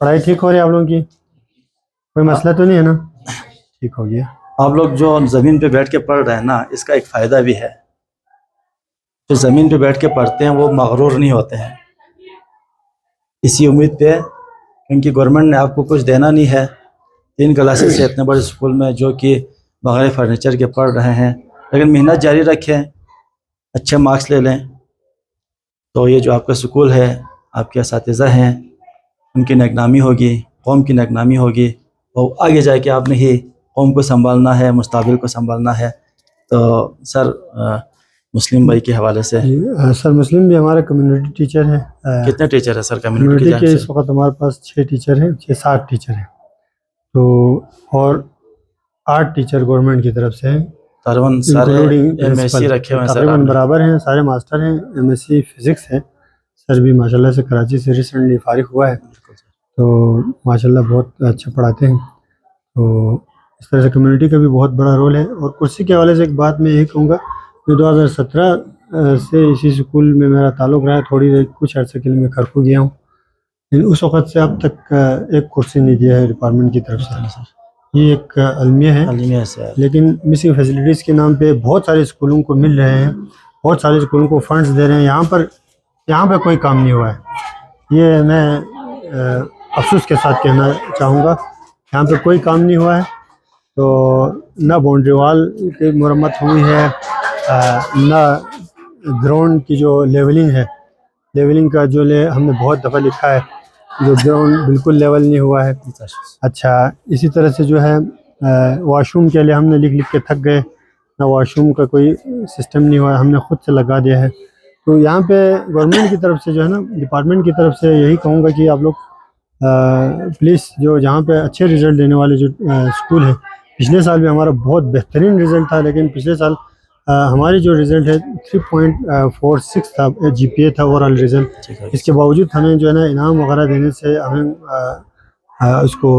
B: पढ़ाई ठीक हो रही है आप लोगों की? कोई मसला तो नहीं है ना? ठीक हो गया।
A: आप लोग जो ज़मीन पे बैठ के पढ़ रहे हैं ना, इसका एक फ़ायदा भी है। जो ज़मीन पे बैठ के पढ़ते हैं वो मगरूर नहीं होते हैं इसी उम्मीद पे, क्योंकि गवर्नमेंट ने आपको कुछ देना नहीं है। 3 क्लासेस से इतने बड़े स्कूल में जो कि बगैर फर्नीचर के पढ़ रहे हैं, लेकिन मेहनत जारी रखें, अच्छे मार्क्स ले लें, तो ये जो आपका स्कूल है, आपके असातिज़ा हैं, उनकी नेकनामी होगी, कौम की नेकनामी होगी, और आगे जाके आपने ही कौम को संभालना है, मुस्तक़बिल को संभालना है। तो सर मुस्लिम भाई के हवाले से
B: सर मुस्लिम भी हमारा कम्युनिटी टीचर है।
A: कितने टीचर है सर
B: कम्युनिटी
A: कम्युनिटी
B: के इस वक्त हमारे पास 6 टीचर हैं, 6-7 टीचर हैं, तो और 8 टीचर गवर्नमेंट की तरफ से हैं,
A: तकरीबन सारे
B: इंक्लूडिंग
A: MSc रखे हुए हैं सर
B: तकरीबन
A: आपने।
B: बराबर हैं, सारे मास्टर हैं। MSc फिज़िक्स है सर, भी माशाल्लाह से कराची से रिसेंटली फारिग हुआ है, तो माशाल्लाह बहुत अच्छा पढ़ाते हैं। तो इस तरह से कम्युनिटी का भी बहुत बड़ा रोल है। और कुर्सी के हवाले से एक बात मैं यही कहूँगा कि 2017 से इसी स्कूल में मेरा ताल्लुक़ रहा है। थोड़ी देर कुछ अर्से के लिए मैं खरखू गया हूँ, लेकिन उस वक़्त से अब तक एक कुर्सी नहीं दिया है डिपार्टमेंट की तरफ से। ये एक अलमिया है,
A: अलमिया से
B: लेकिन मिसिंग फैसिलिटीज़ के नाम पे बहुत सारे स्कूलों को मिल रहे हैं, बहुत सारे स्कूलों को फंड्स दे रहे हैं। यहाँ पर कोई काम नहीं हुआ है, ये मैं अफसोस के साथ कहना चाहूँगा। यहाँ पे कोई काम नहीं हुआ है, तो ना बाउंड्री वाल की मरम्मत हुई है, ना ग्राउंड की जो लेवलिंग है, लेवलिंग का जो हमने बहुत दफ़ा लिखा है, जो ग्राउंड बिल्कुल लेवल नहीं हुआ है। अच्छा, इसी तरह से जो है वॉशरूम के लिए हमने लिख लिख के थक गए, ना वॉशरूम का कोई सिस्टम नहीं हुआ है, हमने ख़ुद से लगा दिया है। तो यहाँ पे गवर्नमेंट की तरफ से जो है ना, डिपार्टमेंट की तरफ से यही कहूँगा कि आप लोग प्लीज़ जो जहाँ पे अच्छे रिज़ल्ट देने वाले जो स्कूल हैं, पिछले साल भी हमारा बहुत बेहतरीन रिज़ल्ट था, लेकिन पिछले साल हमारी जो रिज़ल्ट है 3.46 था, GPA था ओवरऑल रिज़ल्ट। इसके बावजूद हमें जो है ना इनाम वगैरह देने से हमें उसको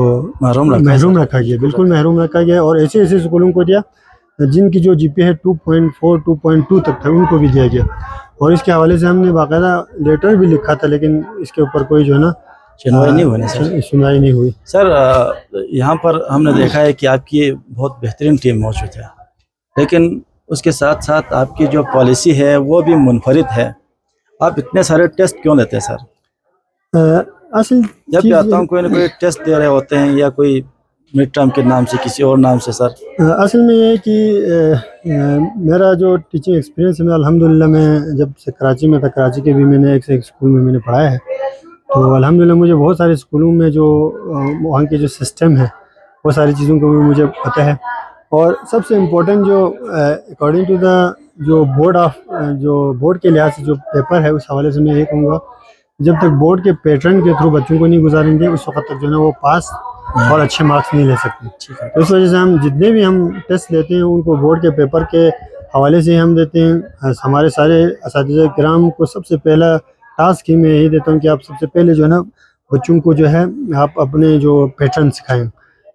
B: महरूम रखा गया, बिल्कुल महरूम रखा गया। और ऐसे ऐसे स्कूलों को दिया जिनकी जो GPA है 2.4, 2.2 तक था, उनको भी दिया गया। और इसके हवाले से हमने बाकायदा लेटर भी लिखा था, लेकिन इसके ऊपर कोई जो है ना
A: सुनवाई नहीं हुई सर।
B: सुनवाई नहीं हुई
A: सर यहाँ पर हमने देखा है कि आपकी बहुत बेहतरीन टीम मौजूद है, लेकिन उसके साथ साथ आपकी जो पॉलिसी है वो भी मुनफरिद है। आप इतने सारे टेस्ट क्यों लेते हैं सर?
B: असल
A: जब भी आता हूँ कोई ना कोई टेस्ट दे रहे होते हैं, या कोई मिड टर्म के नाम से, किसी और नाम से सर।
B: असल में ये है कि मेरा जो टीचिंग एक्सपीरियंस है, मैं अल्हम्दुलिल्लाह मैं जब से कराची में था, कराची के भी मैंने एक से एक स्कूल में मैंने पढ़ाया है, तो अल्हम्दुलिल्लाह मुझे बहुत सारे स्कूलों में जो वहाँ के जो सिस्टम है वो सारी चीज़ों को भी मुझे पता है। और सबसे इम्पोर्टेंट जो अकॉर्डिंग टू द जो बोर्ड के लिहाज से जो पेपर है, उस हवाले से मैं ये कहूँगा, जब तक बोर्ड के पैटर्न के थ्रू बच्चों को नहीं गुजारेंगे, उस वक्त तक जो है ना वो पास और अच्छे मार्क्स नहीं ले सकते। तो इस वजह से हम जितने भी हम टेस्ट लेते हैं उनको बोर्ड के पेपर के हवाले से हम देते हैं। हमारे सारे असातिज़ा किराम को सबसे पहला टास्क ही मैं यही देता हूँ कि आप सबसे पहले जो है ना बच्चों को जो है आप अपने जो पैटर्न सिखाएं,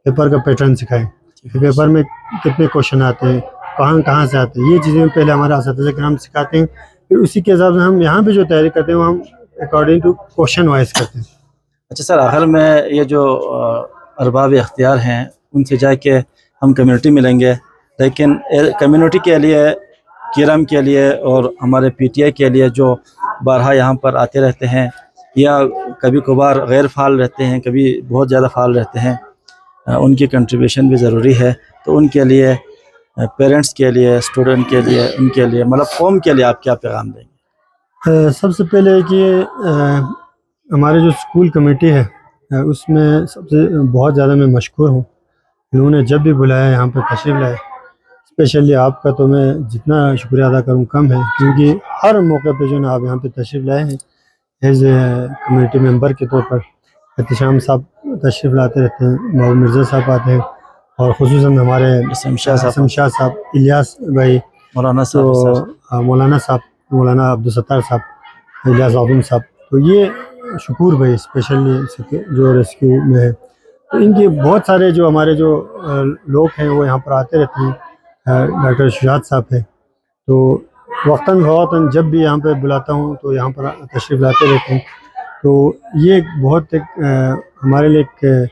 B: पेपर का पैटर्न सिखाएं, पेपर में कितने क्वेश्चन आते हैं, कहाँ से आते हैं, ये चीज़ें पहले हमारे असातिज़ा किराम सिखाते हैं। फिर उसी के हिसाब से हम यहाँ पे जो तैयारी करते हैं वो हम अकॉर्डिंग टू क्वेश्चन वाइज करते हैं।
A: अच्छा सर, आखिर में ये जो अरबाब इख्तियार हैं उनसे जाके हम कम्युनिटी मिलेंगे, लेकिन कम्युनिटी के लिए, किरम के लिए और हमारे PTI के लिए जो बारहा यहाँ पर आते रहते हैं, या कभी कभार गैर फ़ाल रहते हैं, कभी बहुत ज़्यादा फ़ाल रहते हैं, उनकी कंट्रीब्यूशन भी ज़रूरी है। तो उनके लिए, पेरेंट्स के लिए, स्टूडेंट के लिए, उनके लिए, मतलब कौम के लिए आप क्या पैगाम देंगे?
B: सबसे पहले कि हमारे जो स्कूल कमेटी है उसमें सबसे बहुत ज़्यादा मैं मशकूर हूँ। इन्होंने जब भी बुलाया यहाँ पे तशरीफ़ लाए, स्पेशली आपका तो मैं जितना शुक्रिया अदा करूँ कम है, क्योंकि हर मौके पे जो है आप यहाँ पे तशरीफ़ लाए हैं एज ए कमेटी मेंबर के तौर पर। एहतशाम साहब तशरीफ़ लाते रहते हैं, मोहम्मद मिर्ज़ा साहब आते हैं, और ख़ुसूसन हमारे शमशाद साहब, इलियास भाई,
A: मौलाना
B: तो
A: साहब,
B: मौलाना साहब, मौलाना अब्दुल सत्तार साहब, इलियास आज़म साहब, तो ये शुक्र भाई स्पेशली जो रेस्क्यू में है। तो इनके बहुत सारे जो हमारे जो लोग हैं वो यहाँ पर आते रहते हैं। डॉक्टर शुजात साहब हैं, तो वक्तन फ़वक्तन जब भी यहाँ पे बुलाता हूँ तो यहाँ पर तशरीफ़ लाते रहते हैं। तो ये एक बहुत हमारे लिए एक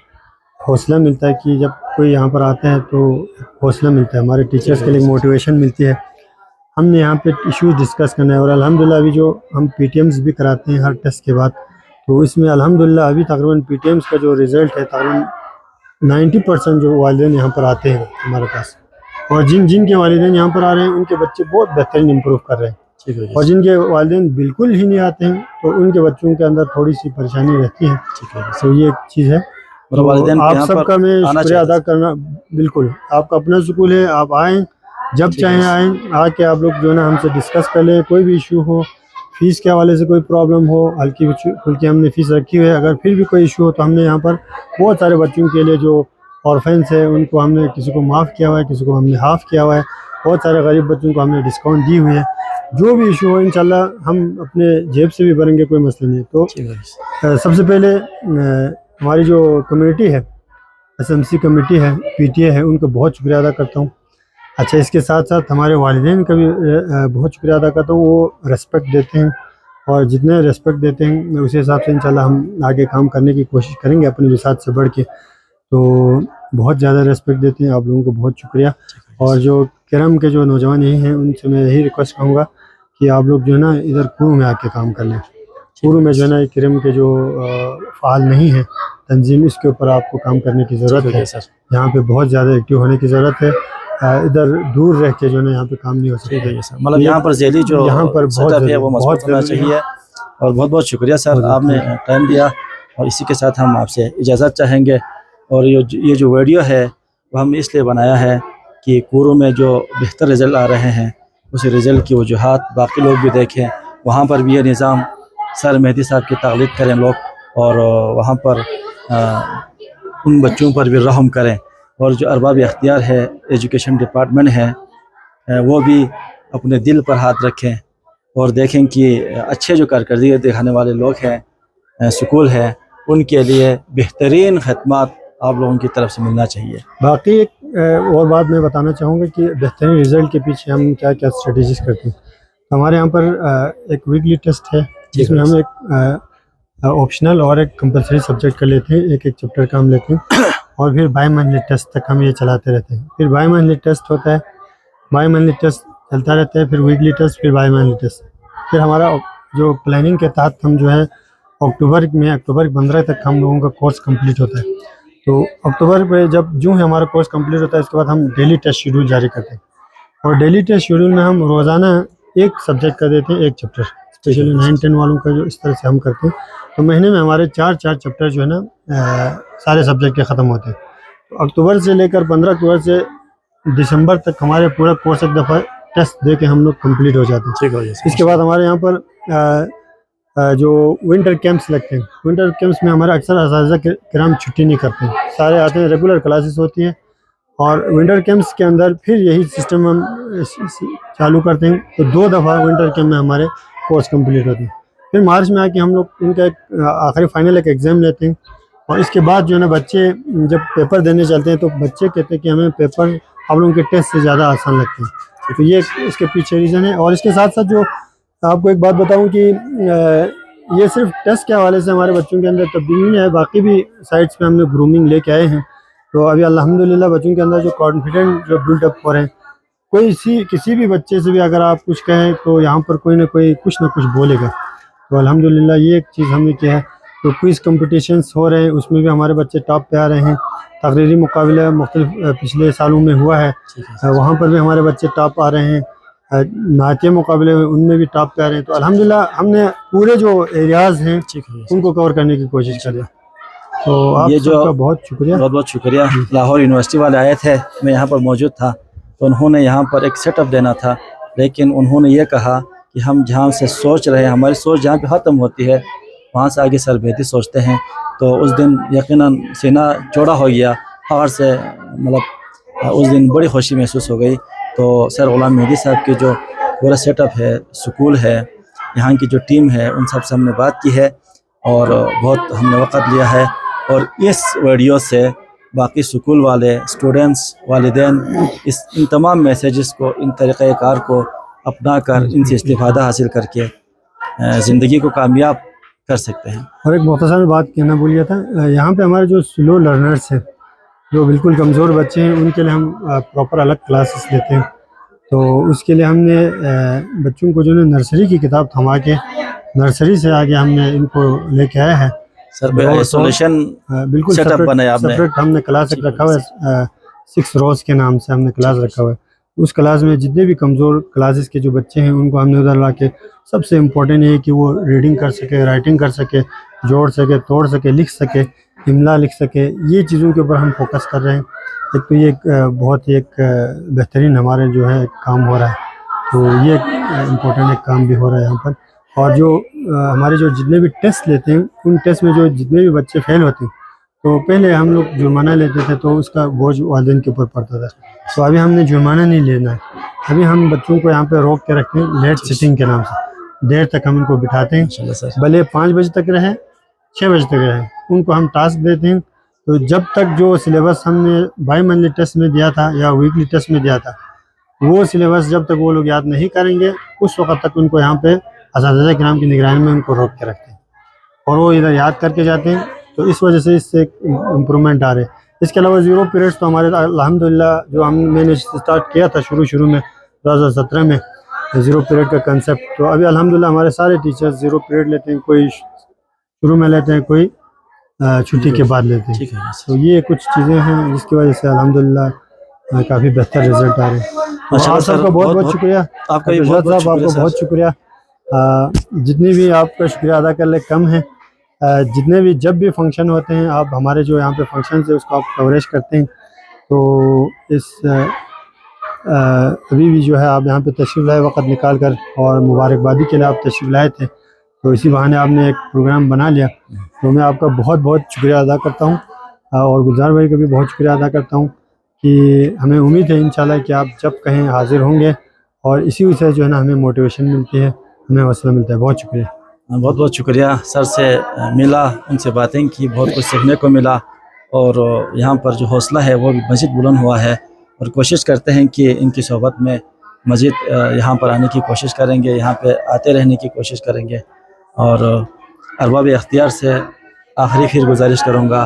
B: हौसला मिलता है कि जब कोई यहाँ पर आता है तो हौसला मिलता है, हमारे टीचर्स के लिए मोटिवेशन मिलती है। हमने यहाँ पे इश्यूज डिस्कस करना है, और अल्हम्दुलिल्लाह अभी जो हम पीटीएम्स भी कराते हैं हर टेस्ट के बाद, तो इसमें अल्हम्दुलिल्लाह अभी तकरीबन पीटीएम्स का जो रिज़ल्ट है तकरीबन 90% जो वालिदैन यहाँ पर आते हैं हमारे पास, और जिनके वालिदैन यहाँ पर आ रहे हैं उनके बच्चे बहुत बेहतरीन इम्प्रूव कर रहे हैं, और जिनके वालिदैन बिल्कुल ही नहीं आते हैं तो उनके बच्चों के अंदर थोड़ी सी परेशानी रहती है। तो ये एक चीज़ है। तो आप सबका मैं शुक्रिया अदा करना, बिल्कुल आपका अपना स्कूल है, आप आएँ जब चाहें आएँ, आके आप लोग जो है ना हमसे डिस्कस कर लें, कोई भी इशू हो, फ़ीस के हवाले से कोई प्रॉब्लम हो, हल्की फुल्की हमने फ़ीस रखी हुई है, अगर फिर भी कोई इशू हो तो हमने यहाँ पर बहुत सारे बच्चों के लिए जो ऑर्फेंस है उनको हमने किसी को माफ़ किया हुआ है, किसी को हमने हाफ़ किया हुआ है, बहुत सारे गरीब बच्चों को हमने डिस्काउंट दी हुई है। जो भी इशू हो इंशाल्लाह हम अपने जेब से भी भरेंगे, कोई मसला नहीं। तो सबसे पहले हमारी जो कम्युनिटी है, एसएमसी कमेटी है, पीटीए है, उनका बहुत शुक्रिया अदा करता हूँ। अच्छा, इसके साथ साथ हमारे वालिदैन का भी बहुत शुक्रिया अदा करता हूँ। वो रेस्पेक्ट देते हैं, और जितने रेस्पेक्ट देते हैं उसी हिसाब से इंशाल्लाह हम आगे काम करने की कोशिश करेंगे अपनी विसात से बढ़ के। तो बहुत ज़्यादा रेस्पेक्ट देते हैं, आप लोगों को बहुत शुक्रिया। और जो करम के जो नौजवान यही हैं उनसे मैं यही रिक्वेस्ट करूँगा कि आप लोग जो है ना इधर कुरू में आके काम कर लें। कुरू में जो है ना करम के जो फ़ाल नहीं है तंजीम, इसके ऊपर आपको काम करने की ज़रूरत है। यहाँ पे बहुत ज़्यादा एक्टिव होने की ज़रूरत है। इधर दूर रह के जो है ना यहाँ पे काम नहीं हो सकता,
A: मतलब यहाँ पर ज़ैली जो
B: यहाँ पर
A: सेटअप है वो मजबूत होना चाहिए। और बहुत बहुत शुक्रिया सर, आपने टाइम दिया। और इसी के साथ हम आपसे इजाज़त चाहेंगे। और ये जो वीडियो है वो हम इसलिए बनाया है कि कुरू में जो बेहतर रिज़ल्ट आ रहे हैं उस रिज़ल्ट की वजूहात बाकी लोग भी देखें, वहाँ पर भी ये निज़ाम सर मेहदी साहब की ताक़लीद करें लोग, और वहाँ पर उन बच्चों पर भी रहम करें। और जो अरबाब इख्तियार है, एजुकेशन डिपार्टमेंट है, वो भी अपने दिल पर हाथ रखें और देखें कि अच्छे जो कारकर्दगी दिखाने वाले लोग हैं, स्कूल है, उनके लिए बेहतरीन खदमात आप लोगों की तरफ से मिलना चाहिए।
B: बाकी एक और बात मैं बताना चाहूँगा कि बेहतरीन रिज़ल्ट के पीछे हम क्या क्या स्ट्रेटजीज करते हैं। हमारे यहाँ पर एक वीकली टेस्ट है जिसमें हम एक ऑप्शनल और एक कंपलसरी सब्जेक्ट का लेते हैं, एक चैप्टर का हम लेते हैं, और फिर बाई मंथली टेस्ट तक हम ये चलाते रहते हैं। फिर बाई मंथली टेस्ट होता है, बाई मंथली टेस्ट चलता रहता है, फिर वीकली टेस्ट, फिर बाई मंथली टेस्ट। फिर हमारा जो प्लानिंग के तहत हम जो है अक्टूबर 15 तक हम लोगों का कोर्स कंप्लीट होता है। तो अक्टूबर पे जब जो है हमारा कोर्स कंप्लीट होता है, इसके बाद हम डेली टेस्ट शेड्यूल जारी करते हैं, और डेली टेस्ट शेड्यूल में हम रोज़ाना एक सब्जेक्ट का देते हैं, एक चैप्टर, स्पेशली 9-10 वालों का जो इस तरह से हम करते हैं। तो महीने में हमारे 4 चैप्टर जो है ना सारे सब्जेक्ट के ख़त्म होते हैं। तो अक्टूबर से लेकर 15 अक्टूबर से दिसंबर तक हमारे पूरा कोर्स एक दफ़ा टेस्ट दे के हम लोग कंप्लीट हो जाते हैं। इसके बाद हमारे यहाँ पर जो विंटर कैंप्स लगते हैं, विंटर कैंप्स में हमारे अक्सर असातिज़ा किराम छुट्टी नहीं करते हैं, सारे आते हैं, रेगुलर क्लासेस होती हैं। और विंटर कैंप्स के अंदर फिर यही सिस्टम हम चालू करते हैं। तो 2 दफ़ा विंटर कैंप में हमारे कोर्स कंप्लीट होते हैं। फिर मार्च में आके हम लोग इनका एक आखिरी फाइनल एक एग्ज़ाम लेते हैं, और इसके बाद जो है ना बच्चे जब पेपर देने चलते हैं तो बच्चे कहते हैं कि हमें पेपर आप लोगों के टेस्ट से ज़्यादा आसान लगते हैं। तो ये इसके पीछे रीज़न है। और इसके साथ साथ जो आपको एक बात बताऊं कि ये सिर्फ टेस्ट के हवाले से हमारे बच्चों के अंदर तब्दीली नहीं है, बाकी भी साइड्स पे हमने ग्रूमिंग लेके आए हैं। तो अभी अल्हम्दुलिल्लाह बच्चों के अंदर जो कॉन्फिडेंट जो बिल्डअप हो रहे हैं, किसी भी बच्चे से भी अगर आप कुछ कहें तो यहाँ पर कोई ना कुछ बोलेगा। तो अल्हम्दुलिल्लाह ये एक चीज़ हमने किया है। तो क्विज़ कम्पटिशन्स हो रहे हैं, उसमें भी हमारे बच्चे टॉप पे आ रहे हैं। तकरीरी मुकाबला मुख्तलिफ पिछले सालों में हुआ है, वहाँ पर भी हमारे बच्चे टॉप आ रहे हैं। नातिया मुकाबले में उनमें भी टॉप पे आ रहे हैं। तो अल्हम्दुलिल्लाह हमने पूरे जो एरियाज़ हैं उनको कवर करने की कोशिश करें। तो आप
A: ये जो
B: सबका बहुत शुक्रिया।
A: बहुत बहुत शुक्रिया। लाहौर यूनिवर्सिटी वाले आए थे, मैं यहाँ पर मौजूद था, तो उन्होंने यहाँ पर एक सेटअप देना था, लेकिन उन्होंने ये कहा कि हम जहाँ से सोच रहे हैं, हमारी सोच जहाँ पे ख़त्म होती है वहाँ से आगे सरबेती सोचते हैं। तो उस दिन यकीनन सीना चौड़ा हो गया और से मतलब उस दिन बड़ी खुशी महसूस हो गई। तो सर ग़ुलाम मेहदी साहब की जो पूरा सेटअप है, स्कूल है, यहाँ की जो टीम है, उन सब से हमने बात की है और बहुत हमने वक़्त लिया है। और इस वीडियो से बाकी स्कूल वाले, स्टूडेंट्स, वालिदैन इन तमाम मैसेजेस को, इन तरीक़ाकार को अपना कर इनसे इस्तिफ़ादा हासिल करके ज़िंदगी को कामयाब कर सकते हैं।
B: और एक मुख्तसर बात कहना भूल गया था, यहाँ पे हमारे जो स्लो लर्नर्स हैं, जो बिल्कुल कमज़ोर बच्चे हैं, उनके लिए हम प्रॉपर अलग क्लासेस लेते हैं। तो उसके लिए हमने बच्चों को जो है नर्सरी की किताब थमा के नर्सरी से आगे हमने इनको लेके आए हैं।
A: सर आइसोलेशन
B: बिल्कुल
A: सेटअप बनाया आपने?
B: सेपरेट हमने क्लास एक रखा हुआ है, 6 रोज़ के नाम से हमने क्लास रखा हुआ है। उस क्लास में जितने भी कमज़ोर क्लासेस के जो बच्चे हैं उनको हमने उधर ला के, सबसे इम्पोर्टेंट ये है कि वो रीडिंग कर सके, राइटिंग कर सके, जोड़ सके, तोड़ सके, लिख सके, इमला लिख सके, ये चीज़ों के ऊपर हम फोकस कर रहे हैं। एक तो ये बहुत ही एक बेहतरीन हमारे जो है काम हो रहा है। तो ये इम्पोर्टेंट एक काम भी हो रहा है यहाँ पर। और जो हमारे जो जितने भी टेस्ट लेते हैं, उन टेस्ट में जो जितने भी बच्चे फेल होते हैं, तो पहले हम लोग जुर्माना लेते थे, तो उसका बोझ वालिदैन के ऊपर पड़ता था। तो अभी हमने जुर्माना नहीं लेना है, अभी हम बच्चों को यहाँ पे रोक के रखते हैं लेट सिटिंग के नाम से। देर तक हम उनको बिठाते हैं, भले 5 बजे तक रहें, 6 बजे तक रहें, उनको हम टास्क देते हैं। तो जब तक जो सिलेबस हमने बाई मंथली टेस्ट में दिया था या वीकली टेस्ट में दिया था, वो सिलेबस जब तक वो लोग याद नहीं करेंगे, उस वक्त तक उनको यहाँ पे असातिज़ा किराम की निगरानी में उनको रोक के रखते हैं और वो इधर याद करके जाते हैं। तो इस वजह से इससे इम्प्रूवमेंट आ रहे हैं। इसके अलावा ज़ीरो पीरियड्स तो हमारे अल्हम्दुलिल्लाह जो मैंने स्टार्ट किया था शुरू में 2017 में ज़ीरो पीरियड का कंसेप्ट, तो अभी अल्हम्दुलिल्लाह हमारे सारे टीचर्स ज़ीरो पीरियड लेते हैं, कोई शुरू में लेते हैं, कोई छुट्टी के बाद लेते हैं। तो ये कुछ चीज़ें हैं जिसकी वजह से अल्हम्दुलिल्लाह काफ़ी बेहतर रिजल्ट आ रहे हैं। तो आप सबका बहुत बहुत शुक्रिया।
A: आपका भी
B: बहुत आपको बहुत शुक्रिया। जितनी भी आपका शुक्रिया अदा कर ले कम है। जितने भी जब भी फंक्शन होते हैं, आप हमारे जो यहाँ पे फंक्शन है उसको आप कवरेज करते हैं। तो इस अभी भी जो है आप यहाँ पे तशरीफ़ लाए, वक़्त निकाल कर, और मुबारकबादी के लिए आप तशरीफ़ लाए थे, तो इसी बहाने आपने एक प्रोग्राम बना लिया। तो मैं आपका बहुत बहुत शुक्रिया अदा करता हूँ और गुलजार भाई का भी बहुत शुक्रिया अदा करता हूँ कि हमें उम्मीद है इंशाल्लाह कि आप जब कहें हाज़िर होंगे, और इसी से जो है ना हमें मोटिवेशन मिलती है, हमें हौसला मिलता है। बहुत शुक्रिया।
A: बहुत बहुत शुक्रिया। सर से मिला, उनसे बातें की, बहुत कुछ सीखने को मिला और यहाँ पर जो हौसला है वो भी मज़ीद बुलंद हुआ है। और कोशिश करते हैं कि इनकी सोहबत में मज़ीद यहाँ पर आने की कोशिश करेंगे, यहाँ पे आते रहने की कोशिश करेंगे। और अरबाब इख्तियार से आखिरी फिर गुजारिश करूँगा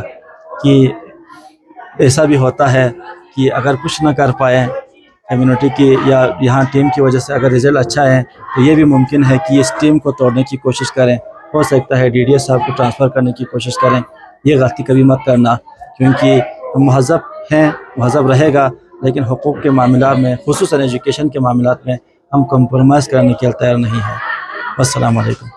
A: कि ऐसा भी होता है कि अगर कुछ ना कर पाएँ कम्युनिटी की या यहाँ टीम की वजह से, अगर रिज़ल्ट अच्छा है तो ये भी मुमकिन है कि इस टीम को तोड़ने की कोशिश करें। हो सकता है डीडीएस साहब को ट्रांसफ़र करने की कोशिश करें। ये गलती कभी मत करना, क्योंकि हम महज़ब हैं, महज़ब रहेगा, लेकिन हुकूक़ के मामलात में, खुसूसन एजुकेशन के मामलात में हम कंप्रोमाइज़ करने के लिए तैयार नहीं हैं। अस्सलाम वालेकुम।